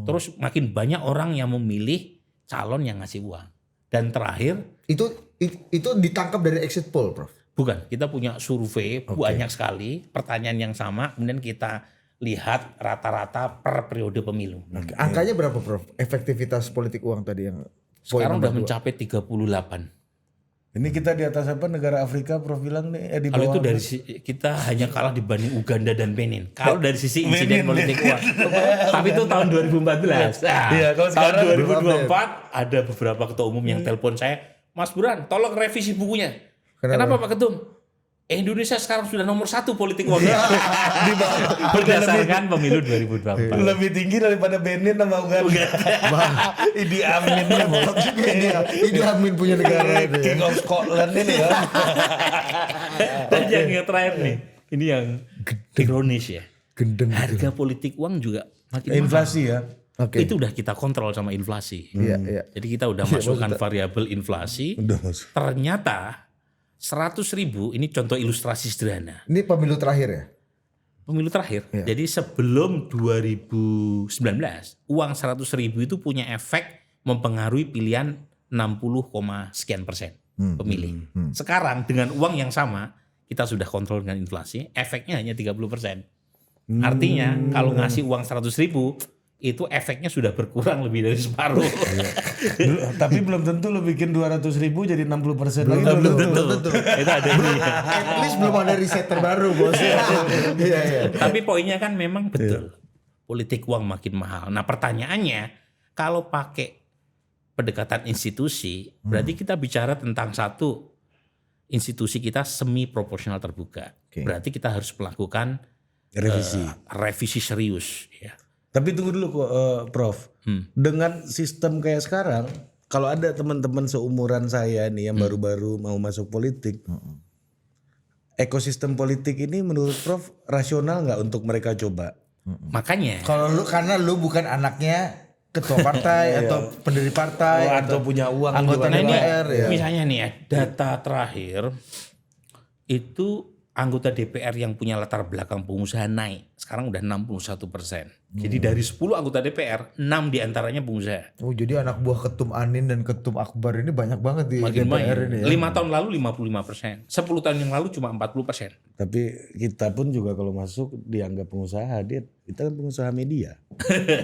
Terus makin banyak orang yang memilih calon yang ngasih uang. Dan terakhir,
Itu ditangkap dari exit poll, Prof.
bukan, kita punya survei banyak sekali, pertanyaan yang sama, kemudian kita lihat rata-rata per periode pemilu.
Angkanya berapa, Prof? Efektivitas politik uang tadi yang
Sekarang udah
nomor 2.
mencapai 38.
Ini kita di atas apa negara Afrika Prof bilang nih di
Kalau
bawah.
itu dari kita hanya kalah dibanding Uganda dan Benin. Kalau dari sisi insiden politik uang. Tapi itu tahun 2014. Nah,
Iya, kalau
tahun
sekarang
2024 ada beberapa ketua umum yang telepon saya, Mas Burhan, tolong revisi bukunya. Kenapa Pak Ketum? Indonesia sekarang sudah nomor 1 politik uang.
Di bawah.
Berdasarkan pemilu 2024.
Lebih tinggi daripada Benin sama Uganda. Idi Amin
Ini Amin punya negara itu ya.
King of Scotland ini ya.
Dan yang terakhir nih, ini yang ironis ya.
Gendeng.
Harga politik uang juga makin
Inflasi ya.
Oke.
Itu udah kita kontrol sama inflasi.
Iya, iya.
Jadi kita udah masukkan variabel inflasi.
Udah masuk.
Ternyata 100.000 ini contoh ilustrasi sederhana.
Ini pemilu terakhir ya?
Pemilu terakhir.
Iya.
Jadi sebelum 2019 uang 100.000 itu punya efek mempengaruhi pilihan 60, sekian persen pemilih. Sekarang dengan uang yang sama kita sudah kontrol dengan inflasi, efeknya hanya 30%. Artinya kalau ngasih uang 100.000 itu efeknya sudah berkurang lebih dari separuh.
Tapi belum tentu lo bikin 200.000 jadi 60% lagi.
Belum tentu. Itu ada ini.
At least belum ada riset terbaru, Bos. Iya, iya.
Tapi poinnya kan memang betul. Politik uang makin mahal. Nah, pertanyaannya kalau pakai pendekatan institusi, berarti kita bicara tentang satu, institusi kita semi proporsional terbuka.
Oke.
Berarti kita harus melakukan revisi serius ya.
Tapi tunggu dulu kok Prof. Dengan sistem kayak sekarang, kalau ada teman-teman seumuran saya nih yang baru-baru mau masuk politik, ekosistem politik ini menurut Prof rasional nggak untuk mereka coba?
Makanya
Kalau lu, karena lu bukan anaknya ketua partai atau pendiri partai
atau punya uang
anggota
juga.
nah ini
DPR ya.
misalnya nih ya, data terakhir itu anggota DPR yang punya latar belakang pengusaha naik. Sekarang udah 61%. Jadi dari 10 anggota DPR, 6 diantaranya pengusaha.
Oh jadi anak buah Ketum Anin dan Ketum Akbar ini banyak banget di
Makin
DPR
banyak.
ini ya.
5 tahun lalu 55%. 10 tahun yang lalu cuma 40%.
Tapi kita pun juga kalau masuk dianggap pengusaha, kita kan pengusaha media.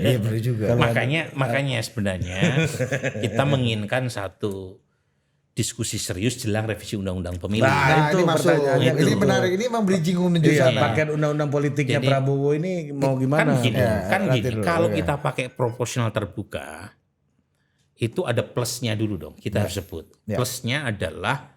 Iya benar juga.
Makanya sebenarnya kita menginginkan satu diskusi serius jelang revisi undang-undang pemilu.
Nah,
itu
ini masuk.
pertanyaannya
Ini
itu.
menarik. Ini emang bridging menuju
Iya,
sana.
paket undang-undang politiknya
Jadi,
Prabowo ini mau gimana?
Kan gini,
dulu.
kalau
Iya.
kita pakai proporsional terbuka, itu ada plusnya dulu dong, kita harus sebut.
Ya.
Plusnya adalah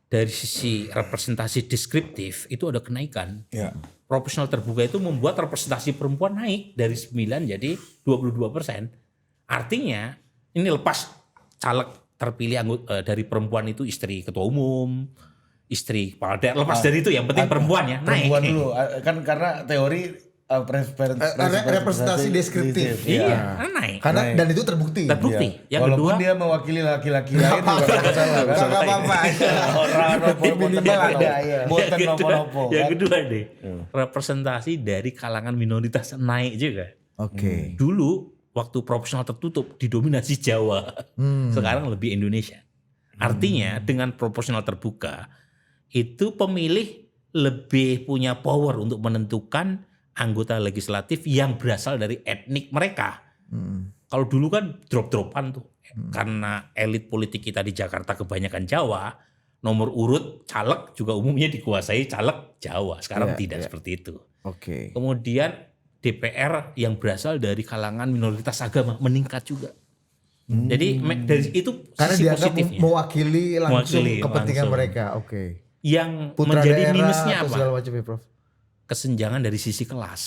dari sisi representasi deskriptif itu ada kenaikan.
Ya.
Proporsional terbuka itu membuat representasi perempuan naik dari 9 jadi 22%. Artinya ini lepas caleg terpilih dari perempuan itu istri ketua umum, istri kepala daerah, lepas dari itu yang penting perempuan ya naik.
Perempuan dulu, kan karena teori
representasi deskriptif.
Iya, naik.
Karena dan itu terbukti.
Terbukti. Yang
Walaupun
kedua
dia mewakili laki-laki lain juga nggak masalah. Kan?
Gak apa-apa.
Orang
Minimal ada.
Boten nopo-nopo.
yang
Kan?
kedua deh, representasi dari kalangan minoritas naik juga.
Oke.
Dulu waktu proporsional tertutup didominasi Jawa, sekarang lebih Indonesia. Artinya dengan proporsional terbuka itu pemilih lebih punya power untuk menentukan anggota legislatif yang berasal dari etnik mereka. Kalau dulu kan drop-dropan tuh, karena elit politik kita di Jakarta kebanyakan Jawa, nomor urut caleg juga umumnya dikuasai caleg Jawa. Sekarang tidak seperti itu.
Oke.
Kemudian DPR yang berasal dari kalangan minoritas agama meningkat juga. Jadi dari itu
Karena
sisi
dianggap
positifnya.
mewakili langsung
Mewakili
kepentingan
langsung.
mereka. Oke.
Yang
Putra
menjadi
daerah
minusnya
atau
apa?
segala macam ya, Prof.
Kesenjangan dari sisi kelas.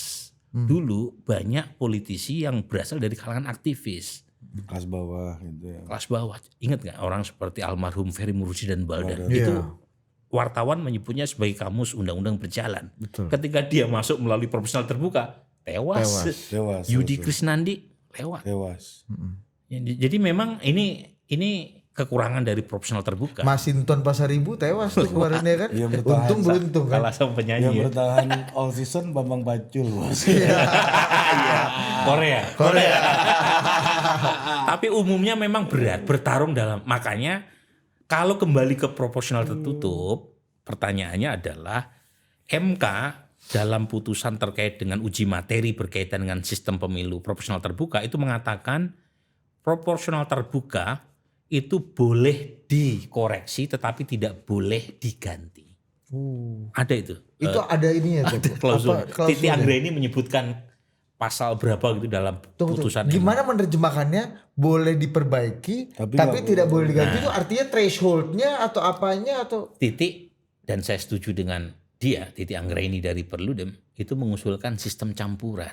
Dulu banyak politisi yang berasal dari kalangan aktivis,
Kelas bawah gitu ya.
kelas bawah. Ingat nggak orang seperti almarhum Ferry Mursi dan Baldan?
Iya.
Itu wartawan menyebutnya sebagai kamus undang-undang berjalan.
Betul.
Ketika dia masuk melalui proporsional terbuka, tewas.
Tewas.
Yudi Krisnandi lewat.
Tewas.
Jadi memang ini kekurangan dari proporsional terbuka.
Masinton Pasaribu tewas tuh kemarin ya kan.
Iya, bertahan.
Untung beruntung kan.
Kalah sama
Yang
penyanyi. Ya.
bertahan all season Bambang Pacul.
Korea. Tapi umumnya memang berat bertarung dalam. Makanya kalau kembali ke proporsional tertutup, pertanyaannya adalah MK dalam putusan terkait dengan uji materi berkaitan dengan sistem pemilu proporsional terbuka itu mengatakan proporsional terbuka itu boleh dikoreksi tetapi tidak boleh diganti. Ada itu.
Itu ada ini ya.
Ada klausul. Titi Anggraini menyebutkan pasal berapa gitu dalam putusan.
Gimana menerjemahkannya? Boleh diperbaiki, tapi tidak boleh diganti. Itu artinya thresholdnya atau apanya atau?
Titi dan saya setuju dengan dia, Titi Anggraini dari Perludem itu mengusulkan sistem campuran.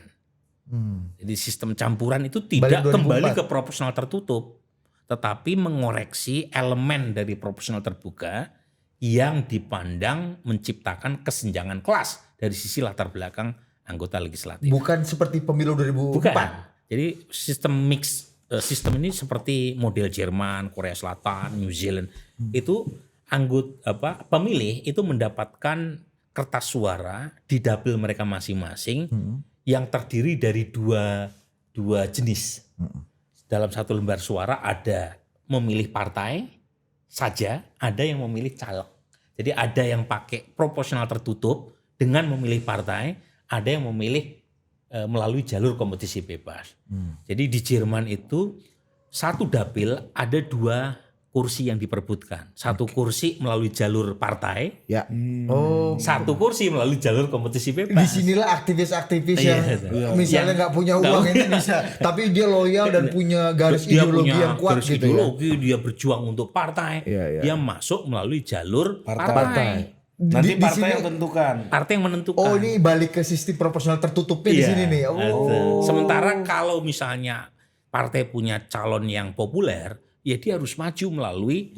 Jadi sistem campuran itu tidak kembali ke proporsional tertutup, tetapi mengoreksi elemen dari proporsional terbuka yang dipandang menciptakan kesenjangan kelas dari sisi latar belakang anggota legislatif.
Bukan seperti pemilu 2004.
Bukan. Jadi sistem ini seperti model Jerman, Korea Selatan, New Zealand. Itu pemilih itu mendapatkan kertas suara di dapil mereka masing-masing yang terdiri dari dua jenis. Dalam satu lembar suara ada memilih partai saja, ada yang memilih caleg. Jadi ada yang pakai proporsional tertutup dengan memilih partai, ada yang memilih melalui jalur kompetisi bebas. Jadi di Jerman itu satu dapil ada 2 kursi yang diperebutkan. Satu kursi melalui jalur partai,
Ya. Oh.
satu kursi melalui jalur kompetisi bebas.
Disinilah aktivis-aktivis yang misalnya nggak punya
Nggak
uang ini
punya.
bisa, tapi dia loyal dan punya garis ideologi yang kuat
garis
gitu
ideologi, dia berjuang untuk partai.
Iya.
Dia masuk melalui jalur
Partai.
partai.
Nanti
Di
partai
sini-
yang tentukan.
Partai yang menentukan.
Oh ini balik ke sistem proporsional tertutupnya di
Iya,
sini nih.
itu.
Oh.
Sementara kalau misalnya partai punya calon yang populer, ya dia harus maju melalui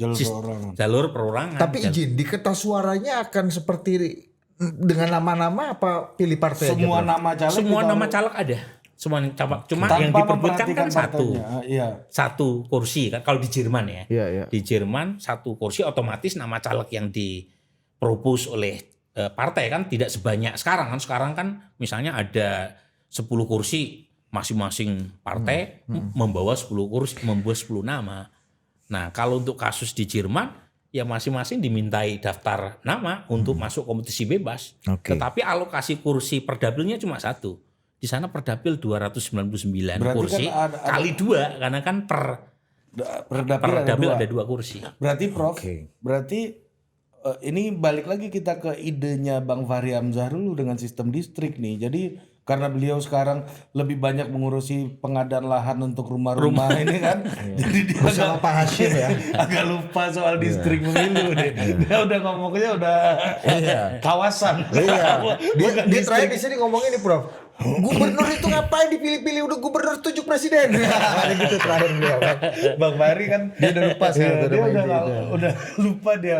jalur perorangan.
Tapi izin di kertas suaranya akan seperti dengan nama-nama apa pilih partai
Semua
aja, Prof?
nama caleg.
Semua
ditaruh.
nama caleg ada. Semua caleg. Cuma
Tanpa
yang diperbutkan
memperhatikan
kan satu.
partainya. Iya.
Satu kursi kan kalau di Jerman ya.
Iya, iya.
Di Jerman satu kursi otomatis nama caleg yang dipropos oleh partai kan tidak sebanyak sekarang kan. Sekarang kan misalnya ada 10 kursi, masing-masing partai membawa 10 kursi, membawa 10 nama. Nah, kalau untuk kasus di Jerman ya masing-masing dimintai daftar nama untuk masuk kompetisi bebas. Tetapi alokasi kursi per dapilnya cuma 1. Di sana per dapil 299
Berarti
kursi
kan
kali 2 karena kan per dapil ada 2 kursi.
Berarti Prof, berarti ini balik lagi kita ke idenya Bang Fahri Hamzah dulu dengan sistem distrik nih. Jadi karena beliau sekarang lebih banyak mengurusi pengadaan lahan untuk rumah-rumah ini kan. Jadi dia
Sama Pak Hashim ya.
agak lupa soal distrik pemilu deh. Dia udah ngomongnya udah kawasan.
Dia terakhir di sini ngomong ini, Prof. Gubernur itu ngapain dipilih-pilih, udah gubernur tunjuk presiden. Ada gitu terakhir dia kan.
Bang Fahri kan
Dia udah lupa sekarang
dia udah lupa dia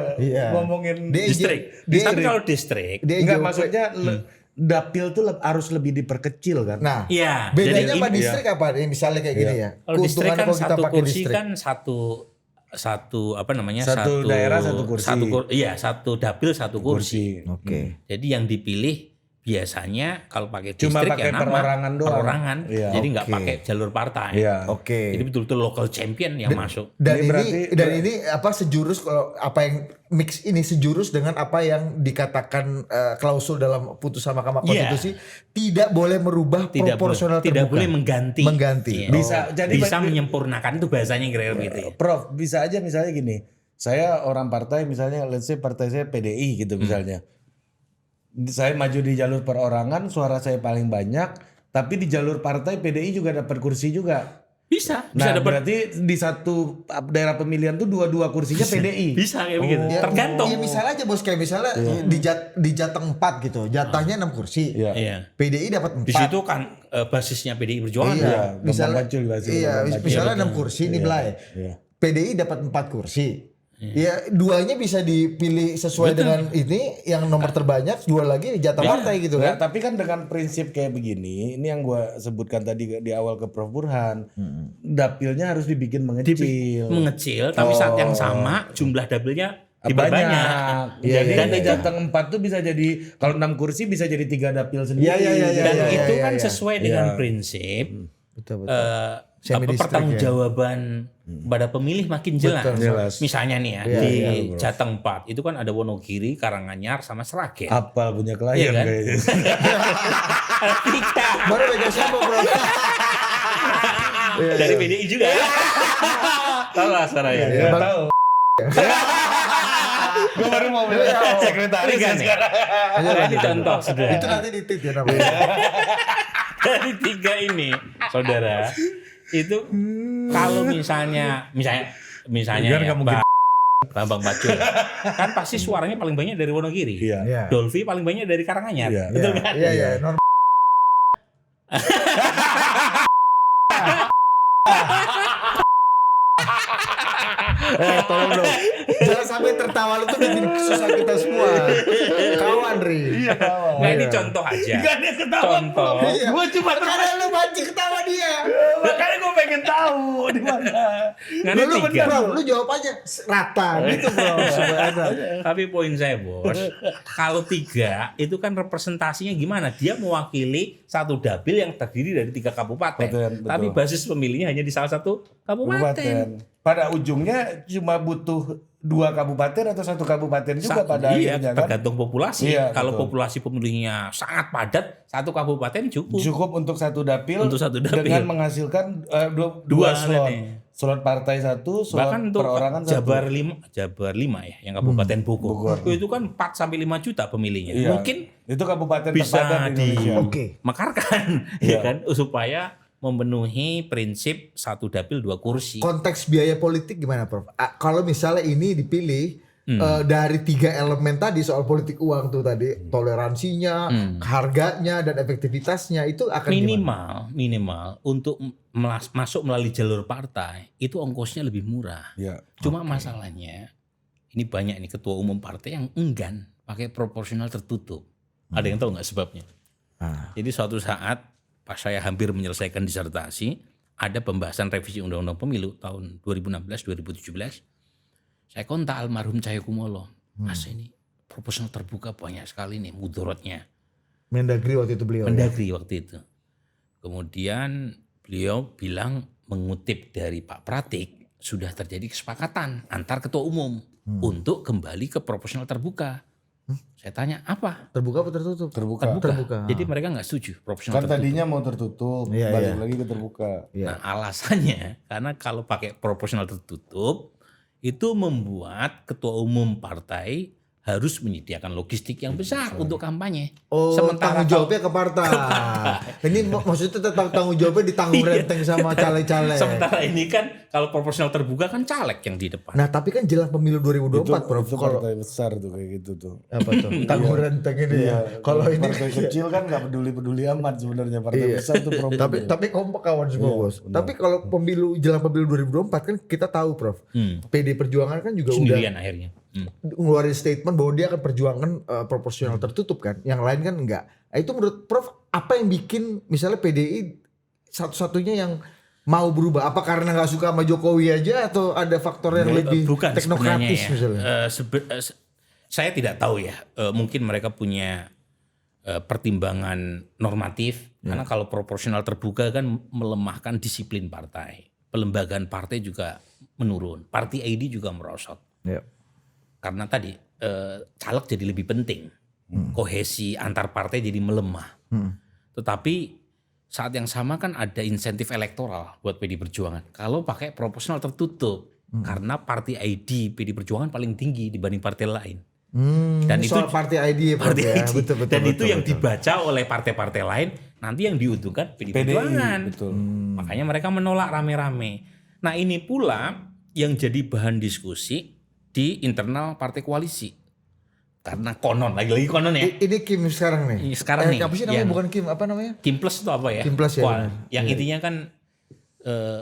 ngomongin
Distrik.
Dia
Tapi
ide-
kalau distrik
Dia
enggak
jawab-
maksudnya dapil tuh harus lebih diperkecil kan.
Nah,
Iya,
bedanya
jadi
sama
ini-
distrik apa? Misalnya kayak gini ya.
kalau distrik kan
kalau kita
satu
pakai
kursi
distrik.
kan satu apa namanya
Satu daerah, satu kursi.
Satu dapil satu kursi.
Oke.
Jadi yang dipilih biasanya kalau pakai
Cuma
distrik
pakai
ya nama
perorangan doang.
perorangan.
Iya.
Jadi nggak
Oke.
pakai jalur partai.
Iya.
Oke.
Jadi betul-betul local champion yang masuk.
Dan
Ini
ini apa sejurus, kalau apa yang mix ini sejurus dengan apa yang dikatakan klausul dalam putusan Mahkamah
Iya.
Konstitusi, tidak boleh merubah proporsional
tidak
terbuka.
boleh mengganti.
Mengganti.
Iya.
Bisa
menyempurnakan itu bahasanya kira-kira gitu ya.
Prof, bisa aja misalnya gini. Saya orang partai misalnya let's say partai saya PDI gitu misalnya. Saya maju di jalur perorangan, suara saya paling banyak, tapi di jalur partai PDI juga dapat kursi juga.
Bisa
Nah,
dapat
berarti di satu daerah pemilihan tuh dua-dua kursinya PDI.
bisa kayak begitu.
Ya,
Tergantung.
Ya misalnya aja bos, kayak misalnya di Jateng 4 gitu, jatahnya 6 kursi.
Iya.
Iya.
PDI dapat 4.
Di situ kan basisnya PDI Perjuangan.
Iya,
Iya,
misalnya,
Bambang Pacul bahasa
iya,
Bambang Pacul.
misalnya 6 kursi nih Blay.
Iya.
PDI dapat 4 kursi. Ya, duanya bisa dipilih sesuai dengan ini, yang nomor terbanyak, dua lagi jatah partai gitu
Nah,
kan.
tapi kan dengan prinsip kayak begini, ini yang gua sebutkan tadi di awal ke Prof Burhan, dapilnya harus dibikin mengecil.
Mengecil, tapi saat yang sama jumlah dapilnya diperbanyak.
Banyak.
Iya,
Jadi
iya,
di
iya.
Jateng 4 tuh bisa jadi kalau 6 kursi bisa jadi 3 dapil sendiri.
Iya, iya, iya,
Dan
iya,
itu
iya,
kan
iya.
sesuai dengan prinsip
Betul, betul. Semi-distrik
pertanggungjawaban pada pemilih makin jelas.
jelas.
Misalnya nih ya, di Jateng 4 itu kan ada Wonogiri, Karanganyar sama Sragen.
Apal punya klien
Iya kan?
kayaknya.
Tiga.
Baru beda siapa, Bro?
Dari PDI juga. Tahu lah suaranya.
Ya, tahu. Gue baru mau bilang sekretaris
Tiga
ya
nih.
sekarang.
Nah, ini contoh
Itu
saudara.
nanti ditit ya namanya.
Dari 3 ini, saudara, itu kalau misalnya
Kan
ya,
nggak mungkin.
Bambang Pacul, kan pasti suaranya paling banyak dari Wonogiri.
Iya.
Iya.
Dolvi paling banyak dari Karanganyar.
Iya.
Betul kan?
Iya, iya, normal. Tolong dong. Jangan sampai tertawa lu tuh bikin susah kita semua. Kawan, Ri.
Iya, kawan.
Nah, ini contoh aja.
Gak ada ketawa.
Contoh.
Iya.
Gue cuma
Karena lu mancing ketawa dia.
makanya gue pengen tahu di mana.
Nah, ini
Lu
tiga.
bro, lu jawab aja rata gitu, bro. Supaya ada.
Tapi poin saya bos, kalau 3 itu kan representasinya gimana? Dia mewakili satu dapil yang terdiri dari 3 kabupaten.
Betul.
Tapi basis pemilihnya hanya di salah satu kabupaten.
Kabupaten. Pada ujungnya cuma butuh 2 kabupaten atau 1 kabupaten juga pada
Iya,
akhirnya kan.
tergantung populasi.
Iya,
Kalau
betul.
populasi pemilihnya sangat padat, 1 kabupaten cukup.
Cukup untuk 1 dapil,
Untuk satu dapil.
dengan menghasilkan dua
Dua
slot.
nih.
Slot partai 1, slot
Bahkan untuk
perorangan 1.
Jabar 5 ya, yang Kabupaten Bogor. Itu kan 4 sampai 5 juta pemilihnya.
Iya.
Mungkin
itu kabupaten
bisa
terpadat di Indonesia.
Oke.
mekarkan ya kan supaya memenuhi prinsip 1 dapil 2 kursi.
Konteks biaya politik gimana, Prof? Kalau misalnya ini dipilih dari 3 elemen tadi, soal politik uang tuh tadi, toleransinya, harganya, dan efektivitasnya, itu akan gimana?
minimal untuk masuk melalui jalur partai itu ongkosnya lebih murah.
Iya.
Cuma masalahnya ini banyak nih ketua umum partai yang enggan pakai proporsional tertutup. Ada yang tahu nggak sebabnya? Jadi suatu saat pas saya hampir menyelesaikan disertasi, ada pembahasan revisi Undang-Undang Pemilu tahun 2016-2017. Saya kontak almarhum Cahyokumolo. Mas, ini proporsional terbuka banyak sekali nih mudorotnya.
Mendagri waktu itu beliau.
Mendagri waktu itu. Kemudian beliau bilang mengutip dari Pak Pratik, sudah terjadi kesepakatan antar ketua umum untuk kembali ke proporsional terbuka. Saya tanya apa?
Terbuka apa tertutup?
Terbuka.
Jadi mereka nggak setuju proporsional
Kan
tertutup.
tadinya mau tertutup,
Iya,
balik
iya.
lagi ke terbuka.
Iya.
Nah alasannya karena kalau pakai proporsional tertutup itu membuat ketua umum partai harus menyediakan logistik yang besar untuk kampanye.
Oh,
Sementara
tanggung jawabnya ke partai. Ini maksudnya tetap tanggung jawabnya ditanggung renteng sama caleg-caleg.
Sementara ini kan kalau proporsional terbuka kan caleg yang di depan.
Nah, tapi kan jelang pemilu 2024, Prof.
Itu
Kalau
partai besar tuh kayak gitu tuh.
apa tuh? Tanggung renteng ini ya. Kalau ini
partai kecil kan nggak peduli amat sebenarnya, partai
Iya.
besar tuh problem.
tapi kompak kawan semua, Bos. Tapi kalau jelang pemilu 2024 kan kita tahu, Prof. PD Perjuangan kan juga udah
Sendirian akhirnya.
ngeluarin statement bahwa dia akan perjuangkan proporsional tertutup kan. Yang lain kan enggak. Nah, itu menurut Prof apa yang bikin misalnya PDI satu-satunya yang mau berubah? Apa karena nggak suka sama Jokowi aja atau ada faktor yang lebih
Bukan
teknokratis
sebenarnya ya.
misalnya?
Saya tidak tahu ya. Mungkin mereka punya pertimbangan normatif. Karena kalau proporsional terbuka kan melemahkan disiplin partai. Pelembagaan partai juga menurun. Party ID juga merosot.
Ya.
Karena tadi caleg jadi lebih penting. Kohesi antar partai jadi melemah. Tetapi saat yang sama kan ada insentif elektoral buat PD Perjuangan. Kalau pakai proporsional tertutup. Karena party ID PD Perjuangan paling tinggi dibanding partai lain. Dan itu
soal party ID ya, Prof,
partai
ya.
ID.
Betul,
Dan itu yang dibaca oleh partai-partai lain. Nanti yang diuntungkan PD Perjuangan.
betul.
Makanya mereka menolak rame-rame. Nah ini pula yang jadi bahan diskusi di internal partai koalisi. Karena konon, lagi-lagi konon ya.
Ini Kim sekarang nih.
Ini sekarang nih,
Apa sih namanya?
yang-
Bukan Kim, apa namanya?
Kim Plus itu apa ya?
Kim Plus ya,
Wah,
benar.
yang intinya kan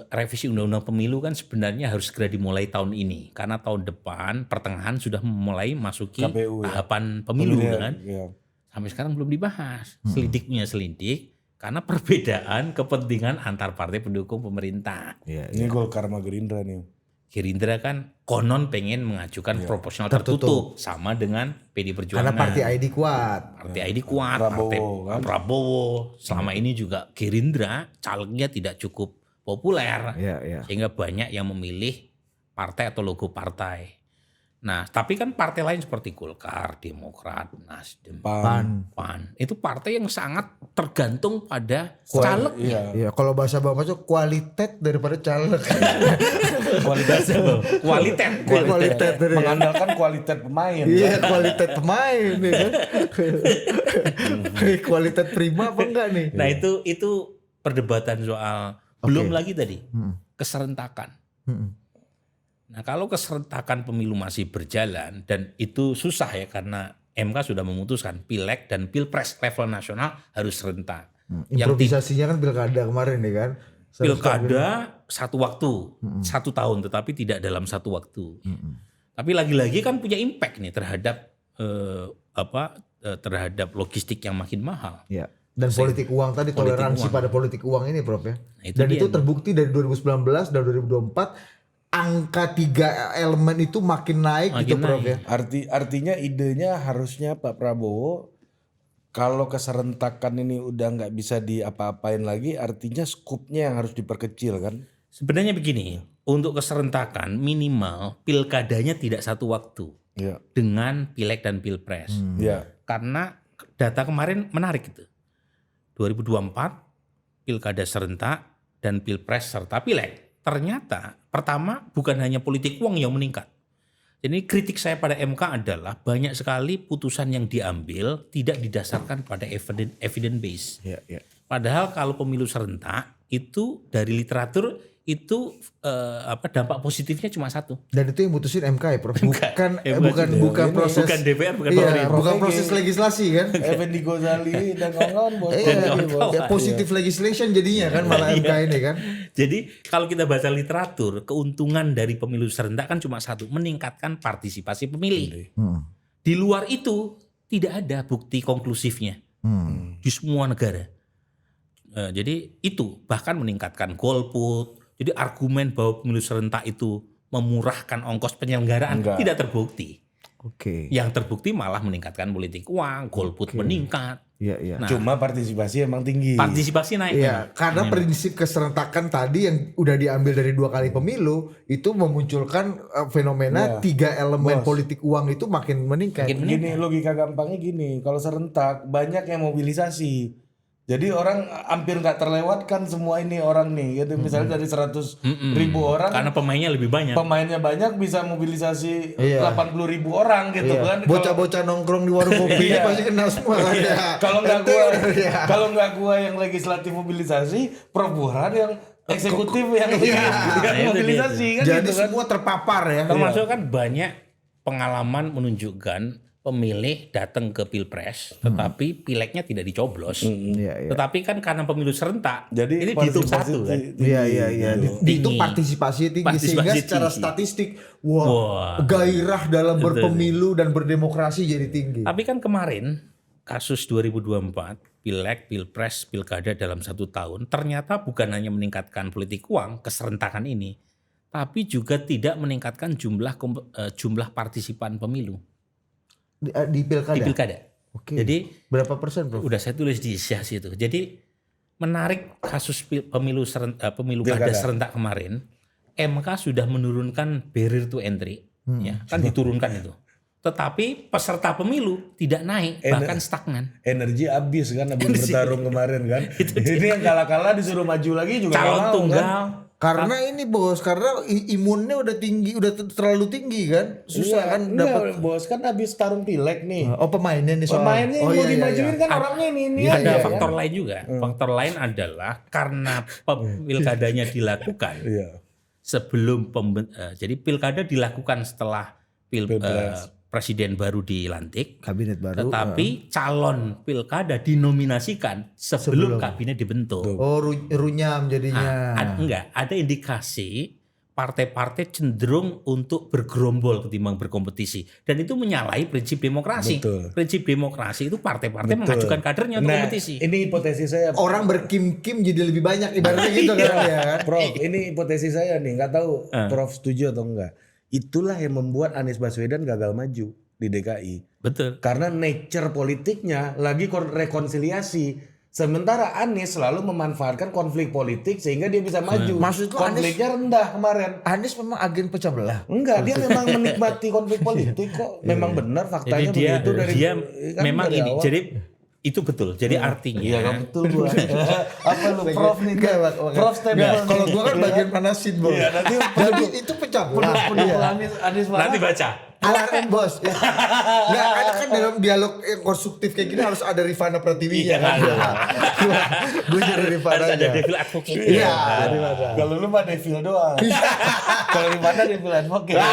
revisi undang-undang pemilu kan sebenarnya harus segera dimulai tahun ini. Karena tahun depan pertengahan sudah mulai masuki
KPU ya.
tahapan pemilu kan.
Iya.
Sampai sekarang belum dibahas. Selidiknya selidik. Karena perbedaan kepentingan antar partai pendukung pemerintah.
Ini Golkar sama Gerindra nih.
Gerindra kan konon pengen mengajukan proporsional tertutup sama dengan PD Perjuangan.
Karena party ID kuat.
Partai ID kuat,
Prabowo,
partai
kan?
Prabowo. Selama ini juga Gerindra calegnya tidak cukup populer.
Iya.
Sehingga banyak yang memilih partai atau logo partai. Nah, tapi kan partai lain seperti Golkar, Demokrat, Nasdem,
PAN.
PAN. Itu partai yang sangat tergantung pada caleg.
Iya.
Iya, kalau bahasa Bapak itu kualitas daripada caleg.
Kualitas
Kualitas dari
mengandalkan kualitas pemain.
iya, kualitas pemain ya kan. Kualitas prima apa enggak nih?
Nah, itu perdebatan soal belum lagi tadi keserentakan. Nah, kalau keserentakan pemilu masih berjalan dan itu susah ya karena MK sudah memutuskan pileg dan pilpres level nasional harus serentak.
Improvisasinya kan pilkada kemarin nih kan.
Pilkada satu waktu, 1 tahun, tetapi tidak dalam satu waktu. Tapi lagi-lagi kan punya impact nih terhadap terhadap logistik yang makin mahal.
Ya. Dan politik uang tadi,
Politik
toleransi
uang.
pada politik uang ini, Prof ya.
Nah, itu
Dan
dia
itu
nih.
terbukti dari 2019 dan 2024 angka 3 elemen itu makin naik
Makin
gitu, Prof
naik.
ya.
Artinya idenya harusnya Pak Prabowo kalau keserentakan ini udah nggak bisa diapa-apain lagi, artinya skupnya yang harus diperkecil kan?
Sebenarnya begini, untuk keserentakan minimal pilkadanya tidak satu waktu
Iya.
dengan pileg dan pilpres.
Iya.
Karena data kemarin menarik itu. 2024 pilkada serentak dan pilpres serta pileg. Ternyata pertama bukan hanya politik uang yang meningkat. Jadi kritik saya pada MK adalah banyak sekali putusan yang diambil tidak didasarkan pada evidence base.
Iya.
Padahal kalau pemilu serentak itu dari literatur itu dampak positifnya cuma satu.
Dan itu yang mutusin MK ya, Prof. Bukan
bukan
proses
bukan DPR, bukan
iya,
pemerintah.
bukan proses legislasi kan.
Effendi Ghazali dan kawan-kawan bos.
Iya, positive legislation jadinya kan malah MK ini kan.
Jadi kalau kita baca literatur, keuntungan dari pemilu serentak kan cuma satu, meningkatkan partisipasi pemilih. Di luar itu tidak ada bukti konklusifnya di semua negara. Jadi itu bahkan meningkatkan golput. Jadi argumen bahwa pemilu serentak itu memurahkan ongkos penyelenggaraan tidak terbukti.
Oke.
Yang terbukti malah meningkatkan politik uang, golput meningkat.
Iya.
Nah,
Cuma partisipasi emang tinggi.
partisipasi naik.
Iya, karena prinsip keserentakan tadi yang udah diambil dari 2 kali pemilu itu memunculkan fenomena 3 elemen politik uang itu makin meningkat.
Gini logika gampangnya gini, kalau serentak banyak yang mobilisasi. Jadi orang hampir nggak terlewatkan semua ini orang nih, gitu. Misalnya dari 100.000 orang,
Karena pemainnya lebih banyak.
pemainnya banyak bisa mobilisasi 80.000 orang gitu kan.
Bocah-bocah nongkrong di warung kopi ini pasti kenal semua kan ya.
Kalau nggak gua yang legislatif mobilisasi, Prof Burhan yang eksekutif yang mobilisasi kan.
Jadi
gitu kan.
semua terpapar ya.
Termasuk kan banyak pengalaman menunjukkan pemilih datang ke pilpres, tetapi pileknya tidak dicoblos. Tetapi kan karena pemilu serentak,
Jadi
ini dihitung satu kan.
Iya. Itu partisipasi tinggi sehingga
Partisipasi
secara
tinggi.
statistik gairah dalam berpemilu dan berdemokrasi jadi tinggi.
Tapi kan kemarin kasus 2024, pilek, pilpres, pilkada dalam 1 tahun, ternyata bukan hanya meningkatkan politik uang, keserentakan ini, tapi juga tidak meningkatkan jumlah partisipan pemilu.
Di pilkada.
Di pilkada.
Oke.
Jadi
berapa persen, Prof?
udah saya tulis di situ. Jadi menarik kasus pemilu kada serentak kemarin, MK sudah menurunkan barrier to entry, ya kan diturunkan itu. Tetapi peserta pemilu tidak naik, bahkan stagnan.
Energi habis kan habis bertarung kemarin kan. Ini yang kalah-kalah disuruh maju lagi juga
Calon
nggak mau,
tunggal.
kan?
Karena ini bos, karena imunnya udah tinggi, udah terlalu tinggi kan, susah kan dapat.
Bos kan habis tarung pilek nih.
Oh pemainnya nih soal.
Pemainnya yang mau
iya,
dimajuin
iya.
kan orangnya ini
Ada
aja,
faktor
kan?
lain juga. Faktor lain adalah karena pilkadanya dilakukan
Iya.
sebelum jadi pilkada dilakukan setelah presiden baru dilantik.
Kabinet baru.
Tetapi calon pilkada dinominasikan sebelum kabinet dibentuk.
Oh runyam jadinya.
Enggak, ada indikasi partai-partai cenderung untuk bergerombol ketimbang berkompetisi, dan itu menyalahi prinsip demokrasi.
Betul.
Prinsip demokrasi itu partai-partai mengajukan kadernya untuk kompetisi.
Ini hipotesis saya.
Orang berkim-kim jadi lebih banyak ibaratnya gitu kan ya kan.
Prof, ini hipotesis saya nih, nggak tahu Prof setuju atau enggak. Itulah yang membuat Anies Baswedan gagal maju di DKI.
Betul.
Karena nature politiknya lagi rekonsiliasi. Sementara Anies selalu memanfaatkan konflik politik sehingga dia bisa maju.
Maksud lu
konfliknya rendah kemarin.
Anies memang agen pecah belah.
Enggak, dia memang menikmati konflik politik kok. Memang benar faktanya
Jadi
begitu dari
dia
kan
memang
dari
ini.
awal.
Jadi itu betul. Jadi artinya
Iya betul gua. Apa lu Prof nih? Prof stable.
Kalau gua kan bagian panasin bos.
Iya, nanti
Jadi itu pecah belah.
Anies
nanti baca.
Alarm bos. Ya. Nggak, ada kan dalam dialog yang konstruktif kayak gini harus ada Rifana Pratiwinya kan. Gue jadi Rifana
Harus ada
aja.
devil advocate.
Iya.
Kalau lu mah devil doang. Kalau di mana devil advocate.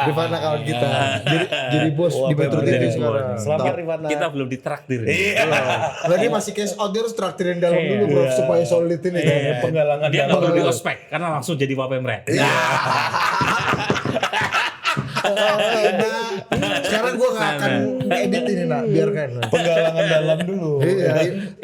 Rifana kawan kita. Jadi bos di Metro TV sekarang.
Selamat Rifana.
Kita belum ditraktir.
Nah, dia masih cash out, dia harus traktirin dalam dulu bro supaya solid ini.
Penggalangan
Dia nggak perlu
dalam.
di ospek karena langsung jadi wapemret.
Sekarang gue gak akan edit ini nak, biarkan.
Penggalangan dalam dulu.
Iya,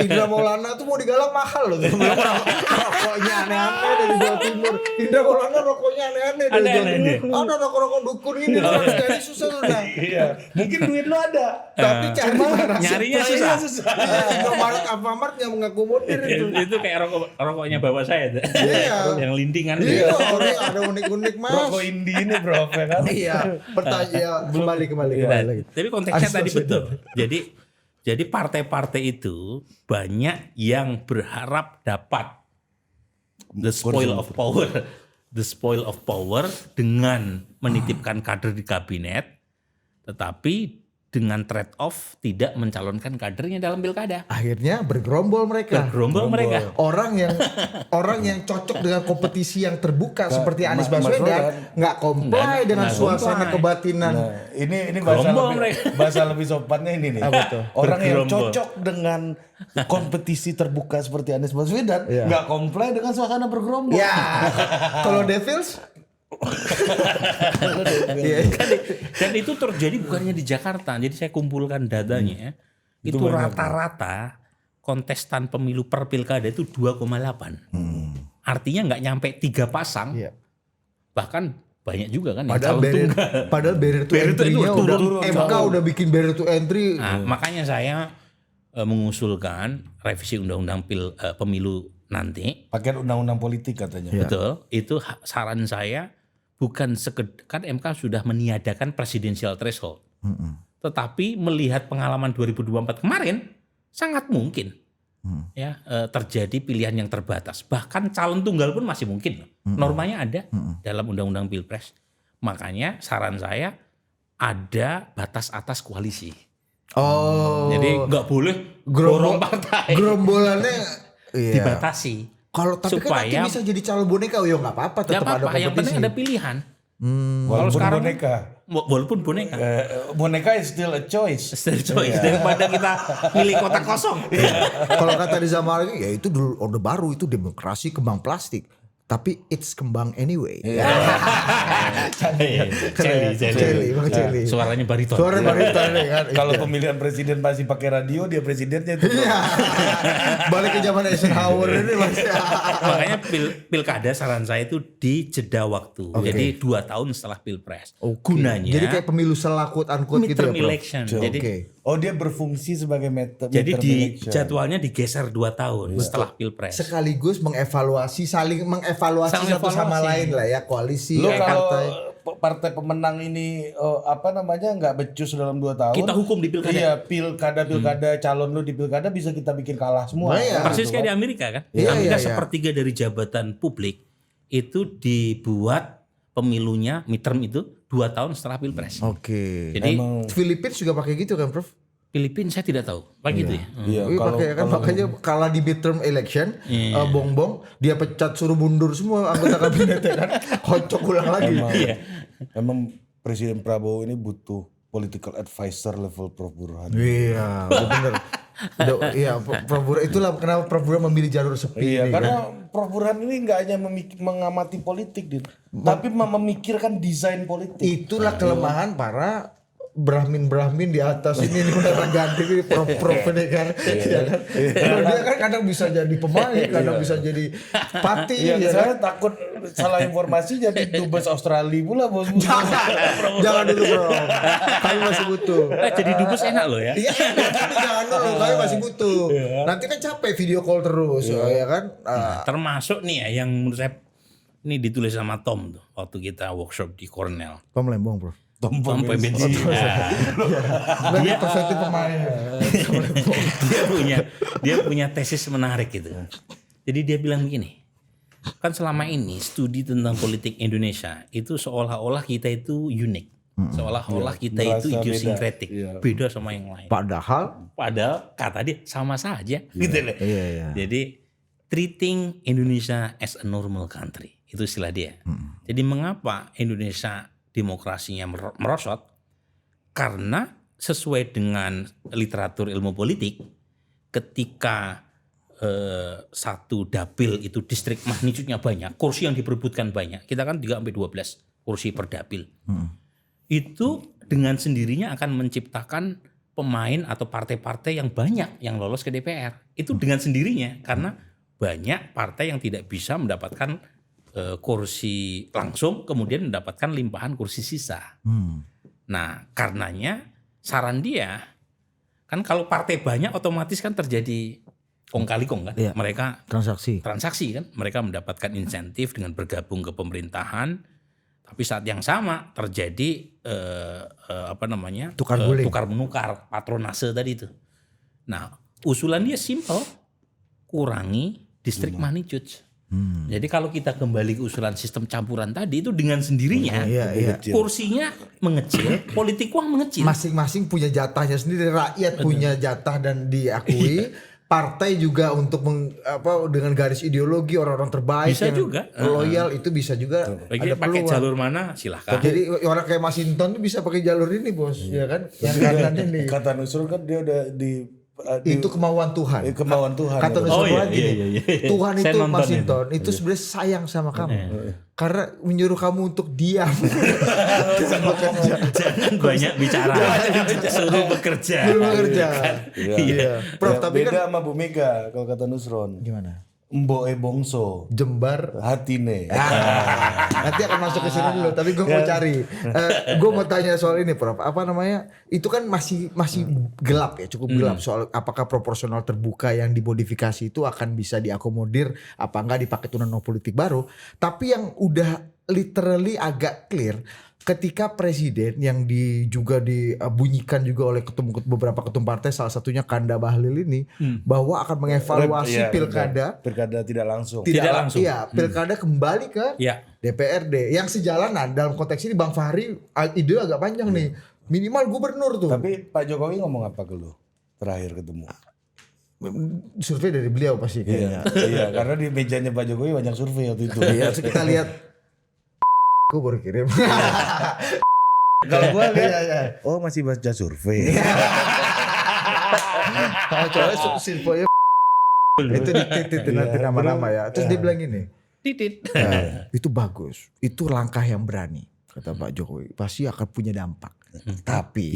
Indra Maulana tuh mau digalang mahal loh. Rokoknya aneh-aneh dari Jawa Timur. Indra Maulana rokoknya aneh-aneh dari Jawa
Aneh-aneh.
Timur. Ada rokok-rokok dukun ini harus cari susah tuh nah.
Iya, mungkin duit lu ada.
Tapi cari mana?
Nyarinya susah.
Iya, Indomaret Alfamart yang mengakomodir itu.
Itu kayak rokoknya bapak saya tuh.
Iya.
Yang lintingan.
Iya, orang ada unik-unik mas.
Rokok indie ini bro, ya kan?
Iya, pertanyaan kembali
Nah,
lagi.
tapi konteksnya tadi betul. Jadi partai-partai itu banyak yang berharap dapat the spoil of power dengan menitipkan kader di kabinet, tetapi dengan trade off tidak mencalonkan kadernya dalam pilkada.
Akhirnya bergerombol mereka.
mereka.
Orang yang cocok dengan kompetisi yang terbuka seperti Anies Baswedan nggak comply dengan suasana kebatinan.
Nah, ini bahasa lebih sopannya ini nih. Orang yang cocok dengan kompetisi terbuka seperti Anies Baswedan nggak comply dengan suasana bergerombol.
Ya, kalau Devils
Dan itu terjadi bukannya di Jakarta. Jadi saya kumpulkan datanya. Itu rata-rata kontestan pemilu per pilkada itu 2,8. Artinya nggak nyampe 3 pasang.
Iya.
Bahkan banyak juga kan yang
Padahal
calon
barrier,
tunggal.
padahal barrier to
Barrier to
entry-nya
entry
udah
turun,
MK udah bikin barrier to entry.
Nah, makanya saya mengusulkan revisi undang-undang pemilu nanti.
Pakai undang-undang politik katanya.
Betul. Itu saran saya bukan sekedar, kan MK sudah meniadakan presidensial threshold. Tetapi melihat pengalaman 2024 kemarin sangat mungkin ya terjadi pilihan yang terbatas. Bahkan calon tunggal pun masih mungkin. Normanya ada dalam undang-undang Pilpres. Makanya saran saya ada batas atas koalisi.
Oh.
Jadi nggak boleh borong partai.
Gerombolannya
Dibatasi.
Kalau tapi kan nanti
supaya
bisa jadi calon boneka, ya nggak apa-apa, tetap ada kompetisi.
Yang penting ada pilihan.
Walaupun
sekarang
boneka.
Walaupun boneka.
Boneka is still a choice.
Daripada kita pilih kotak kosong.
Kalau kata Riza Mahari, ya itu dulu Orde Baru, itu demokrasi kembang plastik. Tapi it's kembang anyway.
Celi. Suaranya bariton.
Suara bariton kan.
Kalau pemilihan presiden masih pakai radio, dia presidennya itu.
Balik ke zaman Eisenhower ini masih.
Makanya pilkada saran saya itu di jeda waktu. Jadi 2 tahun setelah Pilpres. Gunanya.
Jadi kayak pemilu selakut angkut gitu ya,
midterm election. Jadi
Oh, dia berfungsi sebagai
jadi
midterm
di
election.
jadwalnya digeser 2 tahun setelah Pilpres.
sekaligus saling mengevaluasi satu sama lain lah ya, koalisi.
Lo kalau
partai.
partai pemenang ini nggak becus dalam 2 tahun.
Kita hukum di pilkada.
Iya, pilkada calon lu di pilkada bisa kita bikin kalah semua.
Iya.
Persis kayak di Amerika kan.
Iya,
Amerika
iya.
sepertiga dari jabatan publik itu dibuat pemilunya midterm itu 2 tahun setelah Pilpres.
Oke.
Jadi
Filipina juga pakai gitu kan, Prof?
Filipina saya tidak tahu. Pak gitu ya.
Iya,
Iya, pakai kan, makanya kalah di midterm election, bongbong dia pecat suruh mundur semua anggota kabinetnya kan, kocok ulang lagi.
Emang Presiden Prabowo ini butuh political advisor level Prof Burhan.
Iya, benar. Iya, Prof Burhan, itulah kenapa Prof Burhan memilih jalur sepi.
Iya,
ini,
karena
kan?
Prof Burhan ini nggak hanya mengamati politik, tapi memikirkan desain politik.
Itulah kelemahan para Brahmin di atas ini nih udah ganti ini prof ini kan. Iya kan. Dia kan kadang bisa jadi pemain, kadang bisa jadi pati.
Iya,
ya
saya
kan?
takut salah informasi jadi dubes Australia pula bos.
Jangan dulu bro, kami masih butuh.
Jadi dubes enak loh ya.
Iya, tapi jangan dulu, kami masih butuh. Nanti kan capek video call terus, ya kan.
Termasuk nih ya yang menurut saya ini ditulis sama Tom tuh waktu kita workshop di Cornell.
Tom Lembong bro.
Tom PBC.
Dia perspektif pemain.
dia punya tesis menarik gitu. Jadi dia bilang begini. Kan selama ini studi tentang politik Indonesia itu seolah-olah kita itu unik. Seolah-olah kita itu idiosyncratic. Beda sama yang lain.
Padahal
kata dia sama saja gitu loh.
Iya.
Jadi treating Indonesia as a normal country itu istilah dia. Jadi mengapa Indonesia demokrasinya merosot? Karena sesuai dengan literatur ilmu politik, ketika satu dapil itu distrik magnitudenya banyak, kursi yang diperebutkan banyak, kita kan 3-12 kursi per dapil. Itu dengan sendirinya akan menciptakan pemain atau partai-partai yang banyak yang lolos ke DPR. Itu dengan sendirinya, karena banyak partai yang tidak bisa mendapatkan kursi langsung, kemudian mendapatkan limpahan kursi sisa. Nah, karenanya saran dia kan kalau partai banyak otomatis kan terjadi kong kali kong kan.
Iya.
Mereka
transaksi
kan, mereka mendapatkan insentif dengan bergabung ke pemerintahan. Tapi saat yang sama terjadi tukar menukar, patronase tadi itu. Nah, usulan dia simple, kurangi district magnitude. Jadi kalau kita kembali ke usulan sistem campuran tadi itu dengan sendirinya kursinya mengecil, politik uang mengecil.
Masing-masing punya jatahnya sendiri, rakyat punya jatah dan diakui. Partai juga untuk dengan garis ideologi orang-orang terbaik
bisa
yang
juga
loyal itu bisa juga.
Ada pakai jalur mana silahkan.
Jadi orang kayak Mas Hinton tuh bisa pakai jalur ini bos, ya kan? Yang kanan ini.
Kata Nusrul kan dia udah
itu kemauan Tuhan.
Kemauan Tuhan.
Kata Nusrul gini, Tuhan
Saya
itu
nonton
Mas Hinton itu sebenarnya sayang sama kamu. Karena menyuruh kamu untuk diam.
Jangan banyak bicara. Suruh bekerja.
Iya.
Iya.
Prof, tapi
beda
kan
sama Bu Mega kalau kata Nusron.
gimana?
Mboe Bongso,
Jembar.
Hatine.
Nanti akan masuk ke sini dulu, tapi gue mau cari. Gue mau tanya soal ini, Prof. Apa namanya? Itu kan masih gelap ya, cukup gelap soal apakah proporsional terbuka yang dimodifikasi itu akan bisa diakomodir, apa enggak di paket undang-undang politik baru. Tapi yang udah literally agak clear, ketika presiden yang juga dibunyikan juga oleh beberapa ketum partai, salah satunya Kanda Bahlil ini, bahwa akan mengevaluasi pilkada
tidak langsung.
Tidak langsung.
Iya, pilkada kembali ke DPRD. Yang sejalanan dalam konteks ini Bang Fahri ide agak panjang nih. Minimal gubernur tuh.
Tapi Pak Jokowi ngomong apa ke lu terakhir ketemu?
Survei dari beliau pasti kayaknya.
Iya, karena di mejanya Pak Jokowi banyak survei waktu itu.
Iya, terus kita lihat gue baru kirim.
Kalau gue lihat, oh masih baca survei.
Coba survei itu dititin nanti nama-nama ya. Terus dia bilang gini,
Titit.
itu bagus, itu langkah yang berani, kata Pak Jokowi. Pasti akan punya dampak. Tapi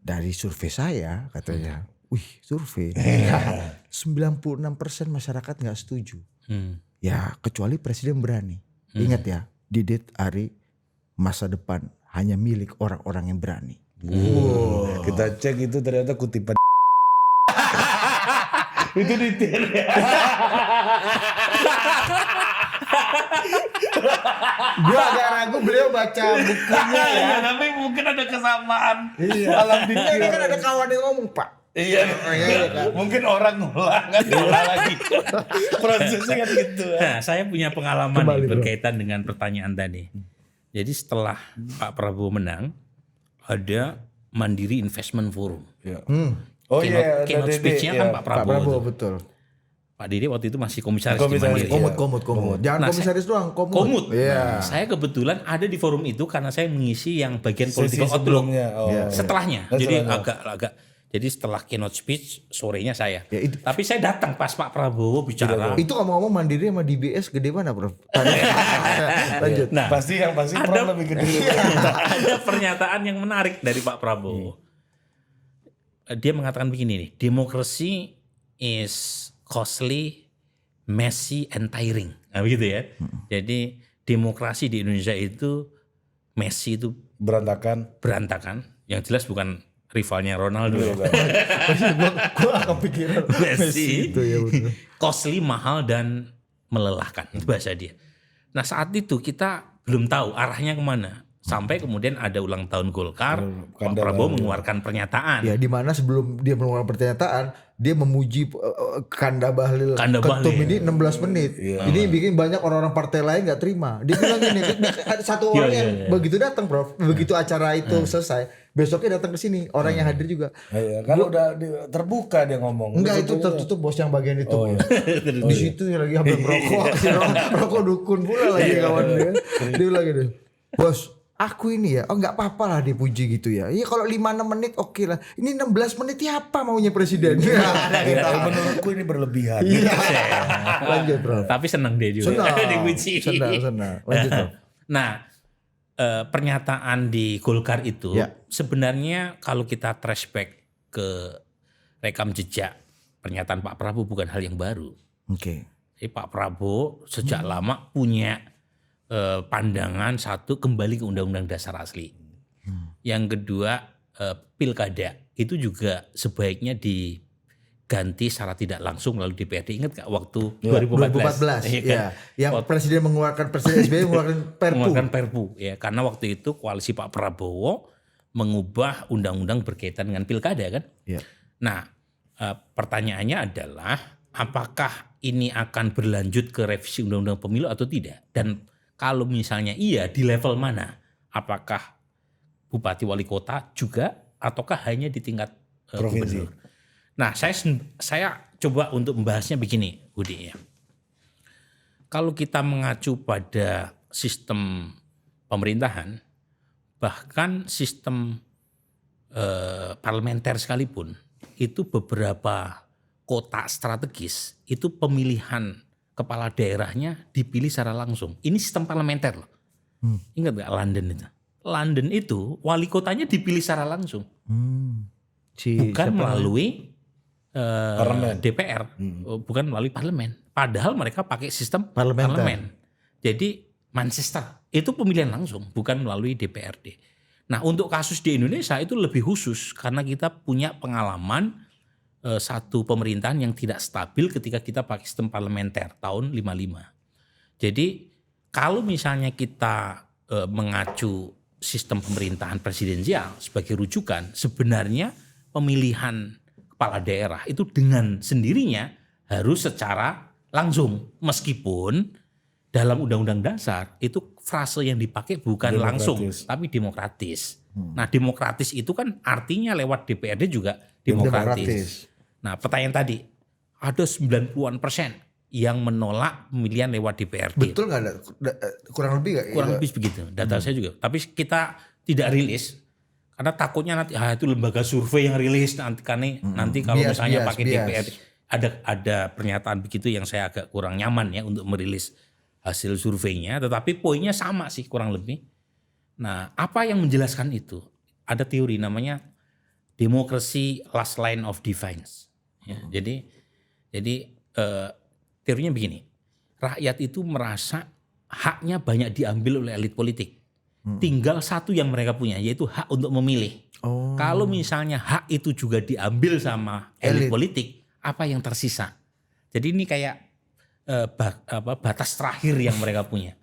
dari survei saya katanya, survei 96% masyarakat nggak setuju. Ya kecuali presiden berani. Ingat ya, Didit Ari, masa depan hanya milik orang-orang yang berani.
Kita cek itu ternyata kutipan. Itu detail ya.
Gue agak ragu beliau baca bukunya ya.
Tapi mungkin ada kesamaan.
Iya.
Alam
Ini
pikir.
kan ada kawan yang ngomong, Pak.
Iya. Mungkin orang ngulang kan lagi. Prosesnya kan gitu.
Nah, saya punya pengalaman
Kembali,
nih, berkaitan dengan pertanyaan tadi. Jadi setelah Pak Prabowo menang, ada Mandiri Investment Forum.
Iya. Oh iya,
Keynote speech-nya kan Pak
Pak
Prabowo.
Prabowo
Tuh.
betul.
Pak Didi waktu itu masih komisaris di Mandiri.
Komut. Jangan
Nah,
komisaris doang, komut.
Komut.
Iya.
Saya kebetulan ada di forum itu karena saya mengisi yang bagian
Sesi
political outlook.
sebelumnya.
Setelahnya.
Oh,
Jadi
setelahnya.
agak jadi setelah keynote speech sorenya saya.
Ya, itu-
Tapi saya datang pas Pak Prabowo bicara.
Itu ngomong-ngomong Mandiri sama DBS gede mana, Prof? Lanjut.
Nah,
Pasti Prof lebih gede.
ada pernyataan yang menarik dari Pak Prabowo. Dia mengatakan begini nih, democracy is costly, messy, and tiring. Nah begitu ya. Jadi demokrasi di Indonesia itu messy, itu berantakan. Yang jelas bukan rivalnya Ronaldo.
Gue agak pikiran
Messi,
itu ya betul.
costly, mahal, dan melelahkan. Itu bahasa dia. Nah saat itu kita belum tahu arahnya kemana. Sampai kemudian ada ulang tahun Golkar, Pak Prabowo mengeluarkan pernyataan.
Ya di mana sebelum dia mengeluarkan pernyataan, dia memuji Kanda Bahlil ketum ini 16 menit. Ini bikin banyak orang-orang partai lain nggak terima. Dia bilang gini, ada satu orang yang begitu datang, Prof, begitu acara itu selesai, besoknya datang ke sini, orang yang hadir juga.
Iya, kan udah terbuka dia ngomong.
Enggak, itu tertutup bos yang bagian itu. Di situ lagi hampir merokok, rokok dukun pula lagi kawan dia. Dia bilang gini, bos, aku ini ya, nggak apa-apa lah dipuji gitu ya. Iya kalau 5-6 menit oke lah. Ini 16 menit ya apa maunya presiden?
Menurutku ini berlebihan.
Iya. Lanjut, Bro.
Tapi senang dia juga. Dipuji.
Senang. Lanjut, Bro.
Nah, pernyataan di Golkar itu sebenarnya kalau kita flashback ke rekam jejak pernyataan Pak Prabowo bukan hal yang baru.
Oke.
Jadi Pak Prabowo sejak lama punya pandangan satu, kembali ke Undang-Undang Dasar asli. Yang kedua, pilkada itu juga sebaiknya diganti secara tidak langsung melalui DPRD. Ingat gak waktu 2014?
Iya kan? Yang presiden SBY mengeluarkan
perpu. Ya, karena waktu itu koalisi Pak Prabowo mengubah undang-undang berkaitan dengan pilkada kan.
Iya.
Nah, pertanyaannya adalah apakah ini akan berlanjut ke revisi undang-undang pemilu atau tidak? Dan kalau misalnya iya, di level mana? Apakah bupati wali kota juga ataukah hanya di tingkat
provinsi?
gubernur? Nah, saya coba untuk membahasnya begini, Budi ya. Kalau kita mengacu pada sistem pemerintahan, bahkan sistem parlementer sekalipun, itu beberapa kota strategis itu pemilihan kepala daerahnya dipilih secara langsung. Ini sistem parlementer loh. Ingat gak London itu? London itu wali kotanya dipilih secara langsung. Bukan melalui DPR, bukan melalui parlemen. Padahal mereka pakai sistem
Parlementer.
parlemen. Jadi Manchester itu pemilihan langsung, bukan melalui DPRD. Nah untuk kasus di Indonesia itu lebih khusus karena kita punya pengalaman satu pemerintahan yang tidak stabil ketika kita pakai sistem parlementer tahun 55. Jadi kalau misalnya kita mengacu sistem pemerintahan presidensial sebagai rujukan, sebenarnya pemilihan kepala daerah itu dengan sendirinya harus secara langsung. Meskipun dalam Undang-Undang Dasar itu frase yang dipakai bukan langsung tapi demokratis. Nah demokratis itu kan artinya lewat DPRD juga demokratis. Nah pertanyaan tadi, ada 90% yang menolak pemilihan lewat DPRD.
Betul nggak ada? Kurang lebih nggak?
Kurang lebih begitu, data saya juga. Tapi kita tidak rilis karena takutnya nanti itu lembaga survei yang rilis nanti kalau misalnya pakai DPRD ada pernyataan begitu yang saya agak kurang nyaman ya untuk merilis hasil surveinya. Tetapi poinnya sama sih kurang lebih. Nah, apa yang menjelaskan itu? Ada teori namanya democracy last line of defense. Ya, jadi teorinya begini, rakyat itu merasa haknya banyak diambil oleh elit politik. Tinggal satu yang mereka punya, yaitu hak untuk memilih. Kalau misalnya hak itu juga diambil sama elit politik, apa yang tersisa? Jadi ini kayak batas terakhir yang mereka punya.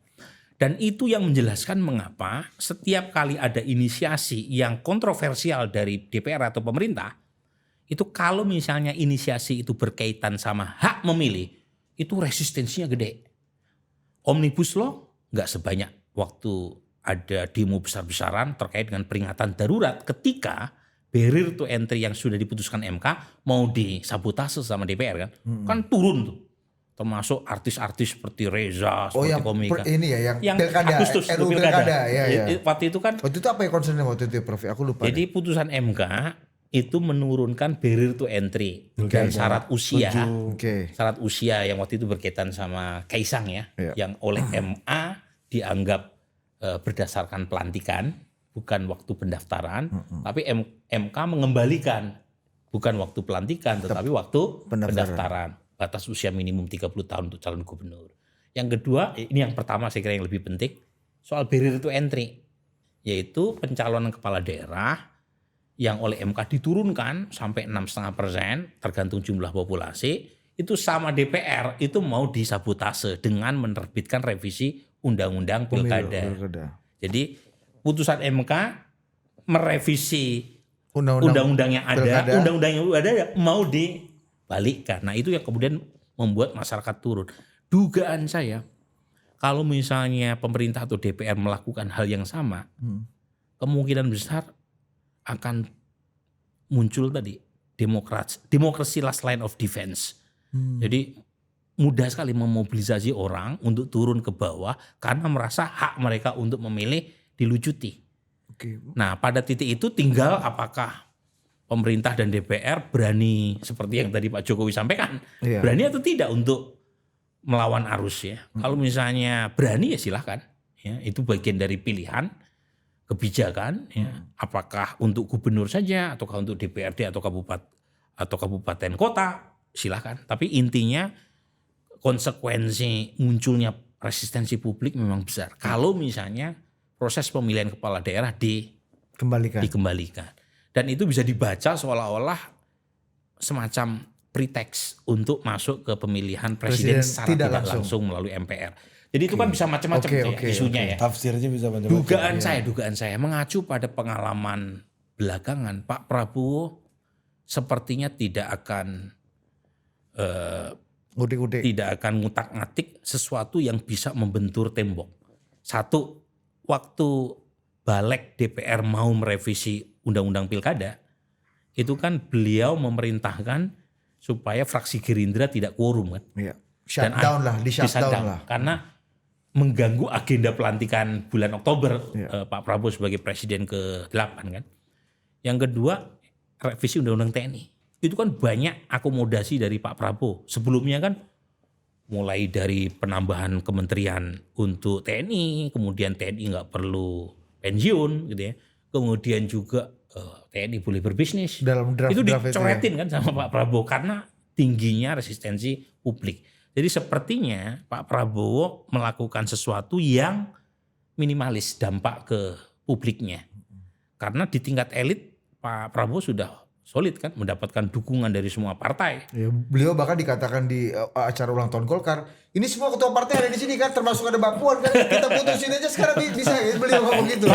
Dan itu yang menjelaskan mengapa setiap kali ada inisiasi yang kontroversial dari DPR atau pemerintah, itu kalau misalnya inisiasi itu berkaitan sama hak memilih, itu resistensinya gede. Omnibus Law nggak sebanyak waktu ada demo besar-besaran terkait dengan peringatan darurat ketika barrier to entry yang sudah diputuskan MK mau disabotase sama DPR kan. Kan turun tuh. Termasuk artis-artis seperti Reza, seperti komika.
Ini ya yang
pilkada, Agustus,
RUU pilkada. Ya.
Waktu itu kan.
Waktu itu apa ya concernnya waktu itu Prof? Aku lupa.
Jadi putusan MK itu menurunkan barrier to entry dan syarat usia. Syarat usia yang waktu itu berkaitan sama Kaisang ya. Yang oleh MA dianggap berdasarkan pelantikan, bukan waktu pendaftaran. Tapi MK mengembalikan bukan waktu pelantikan tetapi waktu pendaftaran. Batas usia minimum 30 tahun untuk calon gubernur. Yang kedua, ini yang pertama saya kira yang lebih penting, soal barrier to entry. Yaitu pencalonan kepala daerah yang oleh MK diturunkan sampai 6,5% tergantung jumlah populasi, itu sama DPR itu mau disabotase dengan menerbitkan revisi Undang-Undang Pilkada. Jadi putusan MK merevisi undang-undang yang ada, undang-undang yang ada mau dibalikkan. Nah itu yang kemudian membuat masyarakat turun. Dugaan saya kalau misalnya pemerintah atau DPR melakukan hal yang sama, kemungkinan besar akan muncul tadi demokrasi last line of defense. Jadi mudah sekali memobilisasi orang untuk turun ke bawah karena merasa hak mereka untuk memilih dilucuti. Nah pada titik itu tinggal apakah pemerintah dan DPR berani seperti yang tadi Pak Jokowi sampaikan, berani atau tidak untuk melawan arus ya. Kalau misalnya berani ya silahkan, ya, itu bagian dari pilihan kebijakan, ya. Apakah untuk gubernur saja, ataukah untuk DPRD atau kabupaten kota, silahkan. Tapi intinya konsekuensi munculnya resistensi publik memang besar. Kalau misalnya proses pemilihan kepala daerah dikembalikan. Dan itu bisa dibaca seolah-olah semacam pretext untuk masuk ke pemilihan presiden secara tidak langsung melalui MPR. Jadi itu kan bisa macam-macam isunya ya.
Tafsirnya bisa macam-macam.
Dugaan saya mengacu pada pengalaman belakangan Pak Prabowo sepertinya tidak akan ngutak-ngatik sesuatu yang bisa membentur tembok. Satu, waktu Balik DPR mau merevisi Undang-Undang Pilkada, itu kan beliau memerintahkan supaya fraksi Gerindra tidak quorum kan.
Shutdown lah.
Karena mengganggu agenda pelantikan bulan Oktober Pak Prabowo sebagai presiden ke-8 kan. Yang kedua, revisi Undang-Undang TNI. Itu kan banyak akomodasi dari Pak Prabowo. Sebelumnya kan mulai dari penambahan kementerian untuk TNI, kemudian TNI nggak perlu pensiun gitu ya. Kemudian juga TNI boleh berbisnis.
Dalam draft
itu
itu
dicoretin kan sama Pak Prabowo karena tingginya resistensi publik. Jadi sepertinya Pak Prabowo melakukan sesuatu yang minimalis dampak ke publiknya. Karena di tingkat elit Pak Prabowo sudah solid kan, mendapatkan dukungan dari semua partai.
Ya, beliau bahkan dikatakan di acara ulang tahun Golkar, ini semua ketua partai ada di sini kan, termasuk ada Mbak Puan kan, kita putusin aja sekarang bisa ya, beliau ngomong gitu.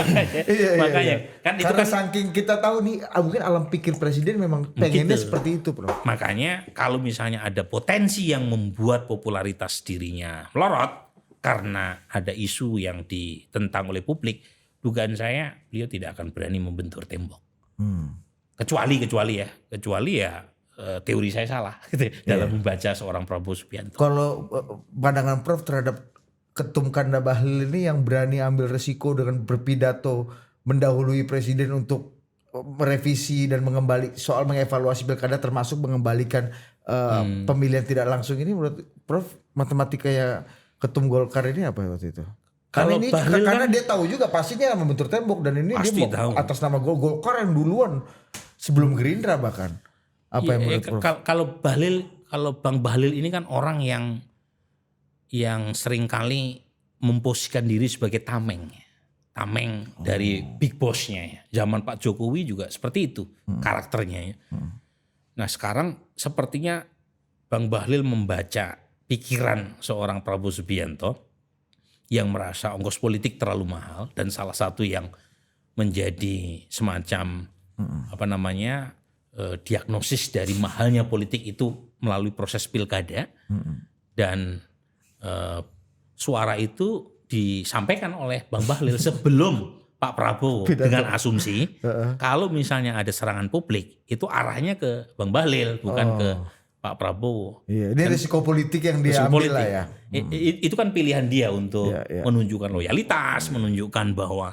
Makanya kan itu
karena
kan
saking kita tahu nih, mungkin alam pikir presiden memang pengennya seperti itu, bro.
makanya kalau misalnya ada potensi yang membuat popularitas dirinya melorot karena ada isu yang ditentang oleh publik, dugaan saya beliau tidak akan berani membentur tembok. Kecuali ya teori saya salah gitu, dalam membaca seorang Prabowo Subianto.
Kalau pandangan Prof terhadap Ketum Kanda Bahlil ini yang berani ambil resiko dengan berpidato mendahului presiden untuk merevisi dan soal mengevaluasi pilkada termasuk mengembalikan pemilihan tidak langsung ini, menurut Prof matematika ya Ketum Golkar ini apa waktu itu? Karena ini karena dia tahu juga pastinya membentur tembok dan ini dia mau atas nama Golkar yang duluan sebelum Gerindra bahkan. Apa yang menurut Prof?
Kalau Bang Bahlil ini kan orang yang seringkali memposisikan diri sebagai tameng dari big boss-nya ya. Zaman Pak Jokowi juga seperti itu karakternya ya. Nah sekarang sepertinya Bang Bahlil membaca pikiran seorang Prabowo Subianto yang merasa ongkos politik terlalu mahal dan salah satu yang menjadi semacam diagnosis dari mahalnya politik itu melalui proses pilkada dan suara itu disampaikan oleh Bang Bahlil sebelum Pak Prabowo dengan asumsi kalau misalnya ada serangan publik itu arahnya ke Bang Bahlil bukan ke Pak Prabowo.
Iya, ini risiko politik yang dia ambil lah ya.
Itu kan pilihan dia untuk menunjukkan loyalitas, menunjukkan bahwa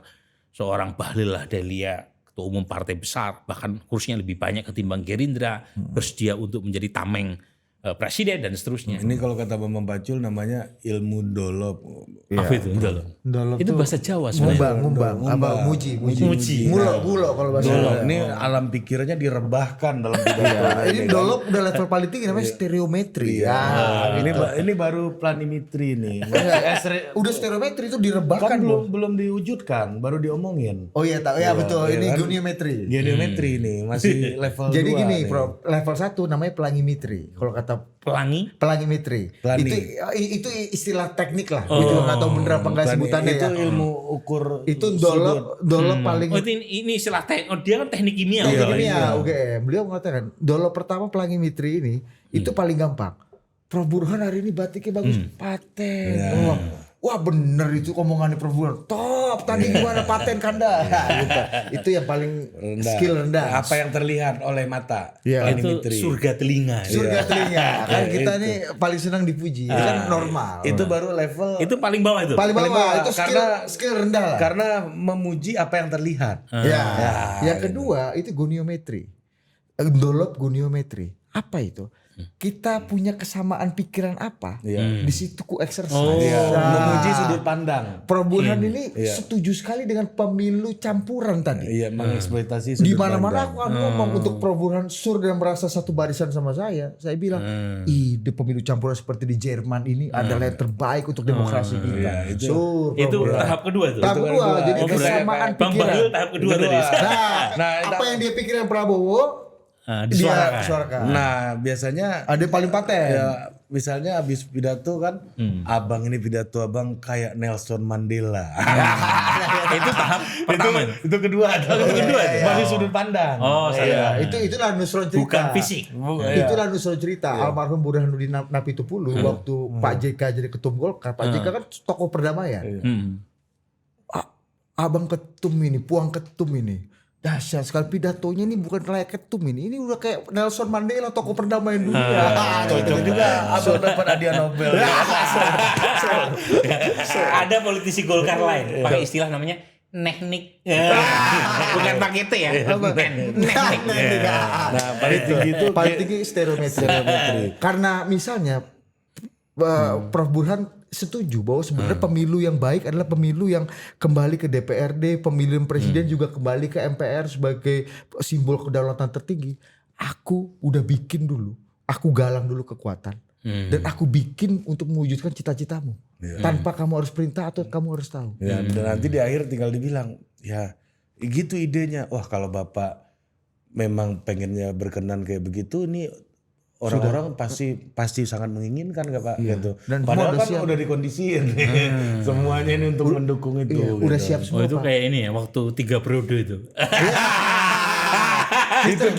seorang Bahlil Lahadalia, ketua umum partai besar, bahkan kursinya lebih banyak ketimbang Gerindra, bersedia untuk menjadi tameng presiden dan seterusnya.
Ini kalau kata Bambang Pacul namanya ilmu dolop.
Apa itu?
Dolop
itu bahasa Jawa sebenarnya.
Ngumbang, muji. Ngulo kalau bahasa
Jawa. Ini alam pikirannya direbahkan dalam pidato.
Ini dolop udah level paling tinggi namanya stereometri.
Ini baru planimetri nih.
Udah stereometri itu direbahkan
kan belum diwujudkan, baru diomongin.
Oh iya tahu ya betul. Ini goniometri.
Goniometri nih masih level 2.
Jadi gini, Bro, level 1 namanya pelangimetri. Kalau kata pelangimetri. Itu istilah teknik lah. Gitu nggak tahu bener apa enggak sebutannya
itu
ya.
Itu ilmu ukur
itu dolop paling.
Ini istilah dia kan teknik kimia.
Oke. Beliau mengatakan dolop pertama pelangimetri ini itu paling gampang. Prof Burhan hari ini batiknya bagus, paten. Wah bener itu omongannya Prof Burhan. Top, tadi gimana paten Kanda? Gitu. Itu yang paling skill rendah.
Apa yang terlihat oleh mata?
Itu surga telinga.
Surga telinga. Kan kita nih paling senang dipuji. Itu kan normal.
Itu baru level.
Itu paling bawah itu.
Paling bawah. Itu skill rendah lah.
Karena memuji apa yang terlihat.
Yang kedua itu goniometri. Dolop goniometri. Apa itu? Kita punya kesamaan pikiran apa? Di situ ku exercise.
Memuji sudut pandang.
Prof Burhan ini setuju sekali dengan pemilu campuran tadi.
Iya, mengeksploitasi sudut
di mana-mana aku ngomong untuk Prof Burhan sur dan merasa satu barisan sama saya. Saya bilang, ide pemilu campuran seperti di Jerman ini adalah yang terbaik untuk demokrasi kita.
Itu tahap kedua tuh.
Tahap kedua. Jadi kesamaan pikiran.
Bang Bahlil tahap kedua tadi.
Nah, apa yang dia pikirin Prabowo?
Disuarakan.
Nah biasanya
ada paling paten.
Ya, misalnya habis pidato kan, abang ini pidato abang kayak Nelson Mandela.
Itu tahap pertama.
Itu kedua. Itu kedua. Masih sudut pandang.
Oh saya.
Itulah Nusron cerita.
Bukan fisik.
Itulah Nusron cerita. Almarhum Burhanuddin Napitupulu waktu Pak JK jadi ketum Golkar. Pak JK kan tokoh perdamaian. Abang ketum ini, puang ketum ini. Dahsyat sekali pidatonya ini bukan kayak ketum ini udah kayak Nelson Mandela tokoh perdamaian dunia.
Cocok juga abang dapat hadiah Nobel.
Ada politisi Golkar lain pakai istilah namanya teknik. Bukan pakai itu ya. Teknik.
Nah paling tinggi itu
paling tinggi stereometri. Karena misalnya Prof Burhan setuju bahwa sebenarnya pemilu yang baik adalah pemilu yang kembali ke DPRD, pemilihan presiden juga kembali ke MPR sebagai simbol kedaulatan tertinggi. Aku udah bikin dulu, aku galang dulu kekuatan dan aku bikin untuk mewujudkan cita-citamu. Tanpa kamu harus perintah atau kamu harus tahu.
Ya, dan nanti di akhir tinggal dibilang, ya gitu idenya. Wah, kalau Bapak memang pengennya berkenan kayak begitu, ini orang-orang pasti sangat menginginkan gak Pak? Gitu.
Dan
Padahal
semua
kan udah dikondisiin semuanya ini untuk mendukung itu.
Iya, udah
gitu.
siap semua.
itu
Pak.
kayak ini ya, waktu 3 periode itu.
Mr.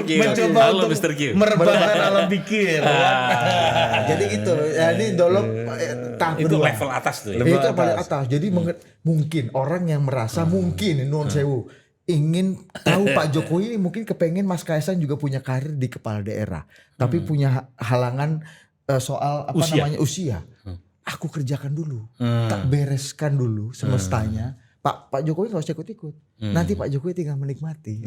Q.
Mencoba
Halo
untuk
Mr. Q.
merebahkan alam pikir.
Jadi gitu. Ya, ini Dolop tahap
Itu
kedua.
level atas tuh ya.
Itu paling atas. Jadi mungkin orang yang merasa mungkin non sewu ingin tahu Pak Jokowi ini mungkin kepengen Mas Kaisang juga punya karir di kepala daerah, tapi punya halangan soal apa namanya usia. Aku kerjakan dulu, tak bereskan dulu semestanya. Pak Jokowi nggak usah ikut-ikut. Nanti Pak Jokowi tinggal menikmati.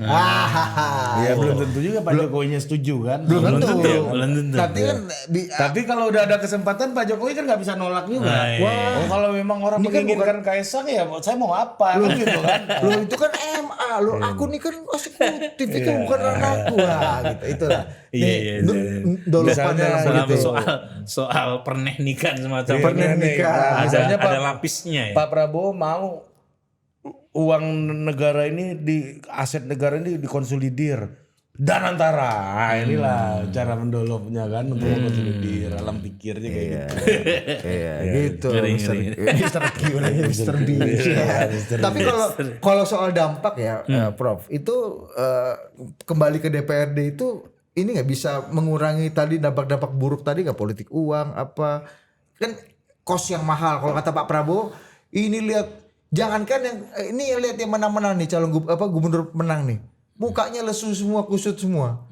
Ya belum tentu juga Pak Jokowinya setuju kan.
Belum tentu.
Belum tentu.
Nanti kan
Tapi kalau udah ada kesempatan Pak Jokowi kan nggak bisa nolak juga.
Iya.
Oh, kalau memang orang
Ini kan
menginginkan Kaisang ya saya mau apa kan gitu kan.
lo itu kan MA, lo aku nih kan eksekutif itu bukan ranahku lah gitu. Itulah.
Iya.
Dolopan
Misalnya
dalam
gitu.
soal pernehnikan semacam
Pernehnikan.
Misalnya
ada lapisnya ya.
Pak Prabowo mau uang negara ini aset negara ini dikonsolidir dan antara inilah cara mendolopnya kan untuk mengkonsolidir alam pikirnya kayak gitu.
Iya gitu. Mr. Q lagi Mr. B. Tapi kalau soal dampak ya Prof, itu kembali ke DPRD itu ini nggak bisa mengurangi tadi dampak-dampak buruk tadi nggak, politik uang apa kan kos yang mahal. Kalau kata Pak Prabowo ini lihat, jangankan yang ini lihat yang menang-menang nih calon gubernur menang nih. Mukanya lesu semua, kusut semua.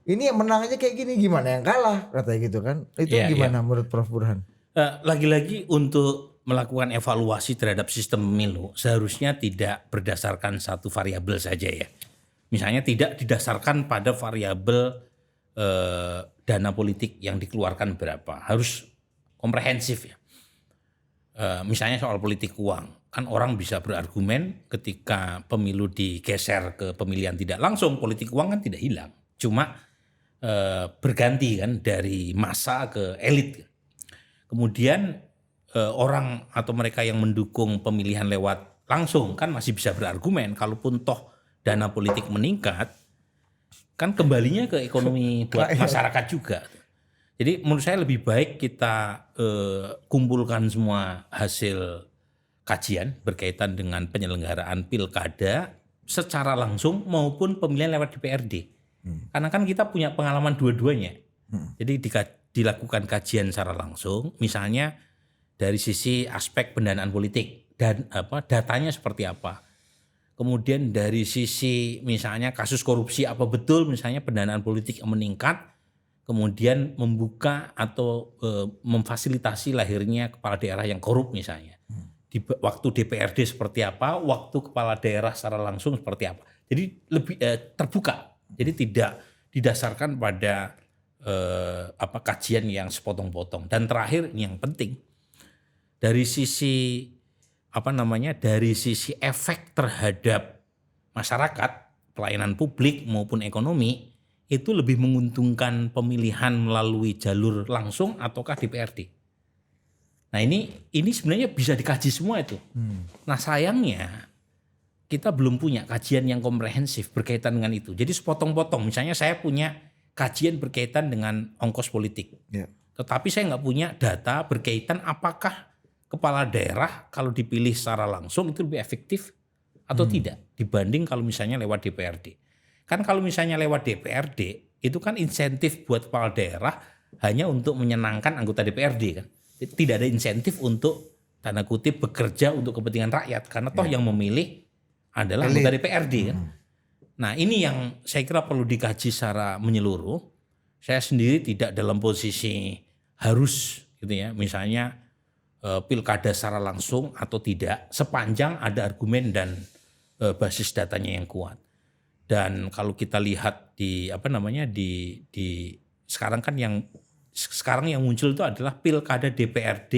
Ini yang menang aja kayak gini, gimana yang kalah katanya gitu kan. Itu gimana menurut Prof Burhan?
Lagi-lagi untuk melakukan evaluasi terhadap sistem pemilu seharusnya tidak berdasarkan satu variabel saja ya. Misalnya tidak didasarkan pada variabel dana politik yang dikeluarkan berapa. Harus komprehensif ya. Misalnya soal politik uang. Kan orang bisa berargumen ketika pemilu digeser ke pemilihan tidak langsung, politik uang kan tidak hilang. Cuma berganti kan dari massa ke elit. Kemudian orang atau mereka yang mendukung pemilihan lewat langsung kan masih bisa berargumen, kalaupun toh dana politik meningkat, kan kembalinya ke ekonomi buat masyarakat juga. Jadi menurut saya lebih baik kita kumpulkan semua hasil kajian berkaitan dengan penyelenggaraan pilkada secara langsung maupun pemilihan lewat DPRD. Karena kan kita punya pengalaman dua-duanya. Jadi dilakukan kajian secara langsung, misalnya dari sisi aspek pendanaan politik dan datanya seperti apa. Kemudian dari sisi misalnya kasus korupsi apa betul misalnya pendanaan politik yang meningkat, kemudian membuka atau memfasilitasi lahirnya kepala daerah yang korup misalnya. Di waktu DPRD seperti apa, waktu kepala daerah secara langsung seperti apa. Jadi lebih terbuka. Jadi tidak didasarkan pada kajian yang sepotong-potong. Dan terakhir yang penting dari sisi dari sisi efek terhadap masyarakat, pelayanan publik maupun ekonomi itu lebih menguntungkan pemilihan melalui jalur langsung ataukah DPRD. Nah ini sebenarnya bisa dikaji semua itu. Nah sayangnya kita belum punya kajian yang komprehensif berkaitan dengan itu. Jadi sepotong-potong. Misalnya saya punya kajian berkaitan dengan ongkos politik. Tetapi saya nggak punya data berkaitan apakah kepala daerah kalau dipilih secara langsung itu lebih efektif atau tidak dibanding kalau misalnya lewat DPRD. Kan kalau misalnya lewat DPRD itu kan insentif buat kepala daerah hanya untuk menyenangkan anggota DPRD kan. Tidak ada insentif untuk tanda kutip bekerja untuk kepentingan rakyat karena toh yang memilih adalah anggota DPRD kan. Nah ini yang saya kira perlu dikaji secara menyeluruh. Saya sendiri tidak dalam posisi harus gitu ya, misalnya pilkada secara langsung atau tidak, sepanjang ada argumen dan basis datanya yang kuat. Dan kalau kita lihat di di sekarang kan yang sekarang yang muncul itu adalah pilkada DPRD,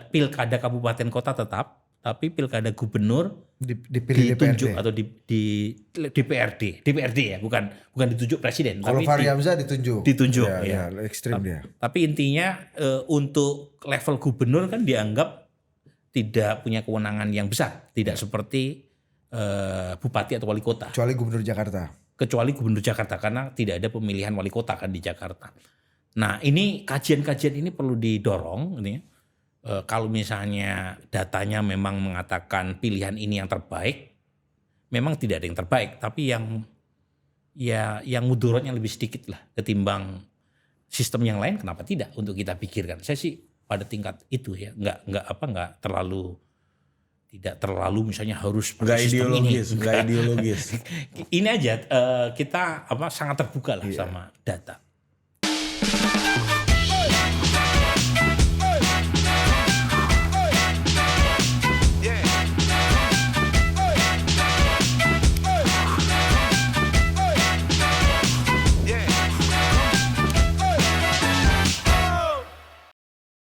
pilkada kabupaten kota tetap, tapi pilkada gubernur
dipilih
ditunjuk
DPRD.
atau di DPRD ya, bukan ditunjuk presiden.
Kalau
tapi
Fahri Hamzah ditunjuk.
Ya.
Ekstrim dia.
Tapi intinya untuk level gubernur kan dianggap tidak punya kewenangan yang besar, tidak seperti bupati atau wali kota.
Kecuali Gubernur Jakarta.
Kecuali gubernur Jakarta karena tidak ada pemilihan wali kota kan di Jakarta. Nah ini kajian-kajian ini perlu didorong. Ini, kalau misalnya datanya memang mengatakan pilihan ini yang terbaik, memang tidak ada yang terbaik, tapi yang mudaratnya lebih sedikit lah ketimbang sistem yang lain. Kenapa tidak untuk kita pikirkan? Saya sih pada tingkat itu ya, nggak terlalu. Tidak terlalu misalnya harus
Nggak
sistem
ideologis.
Ini aja kita sangat terbuka lah sama data.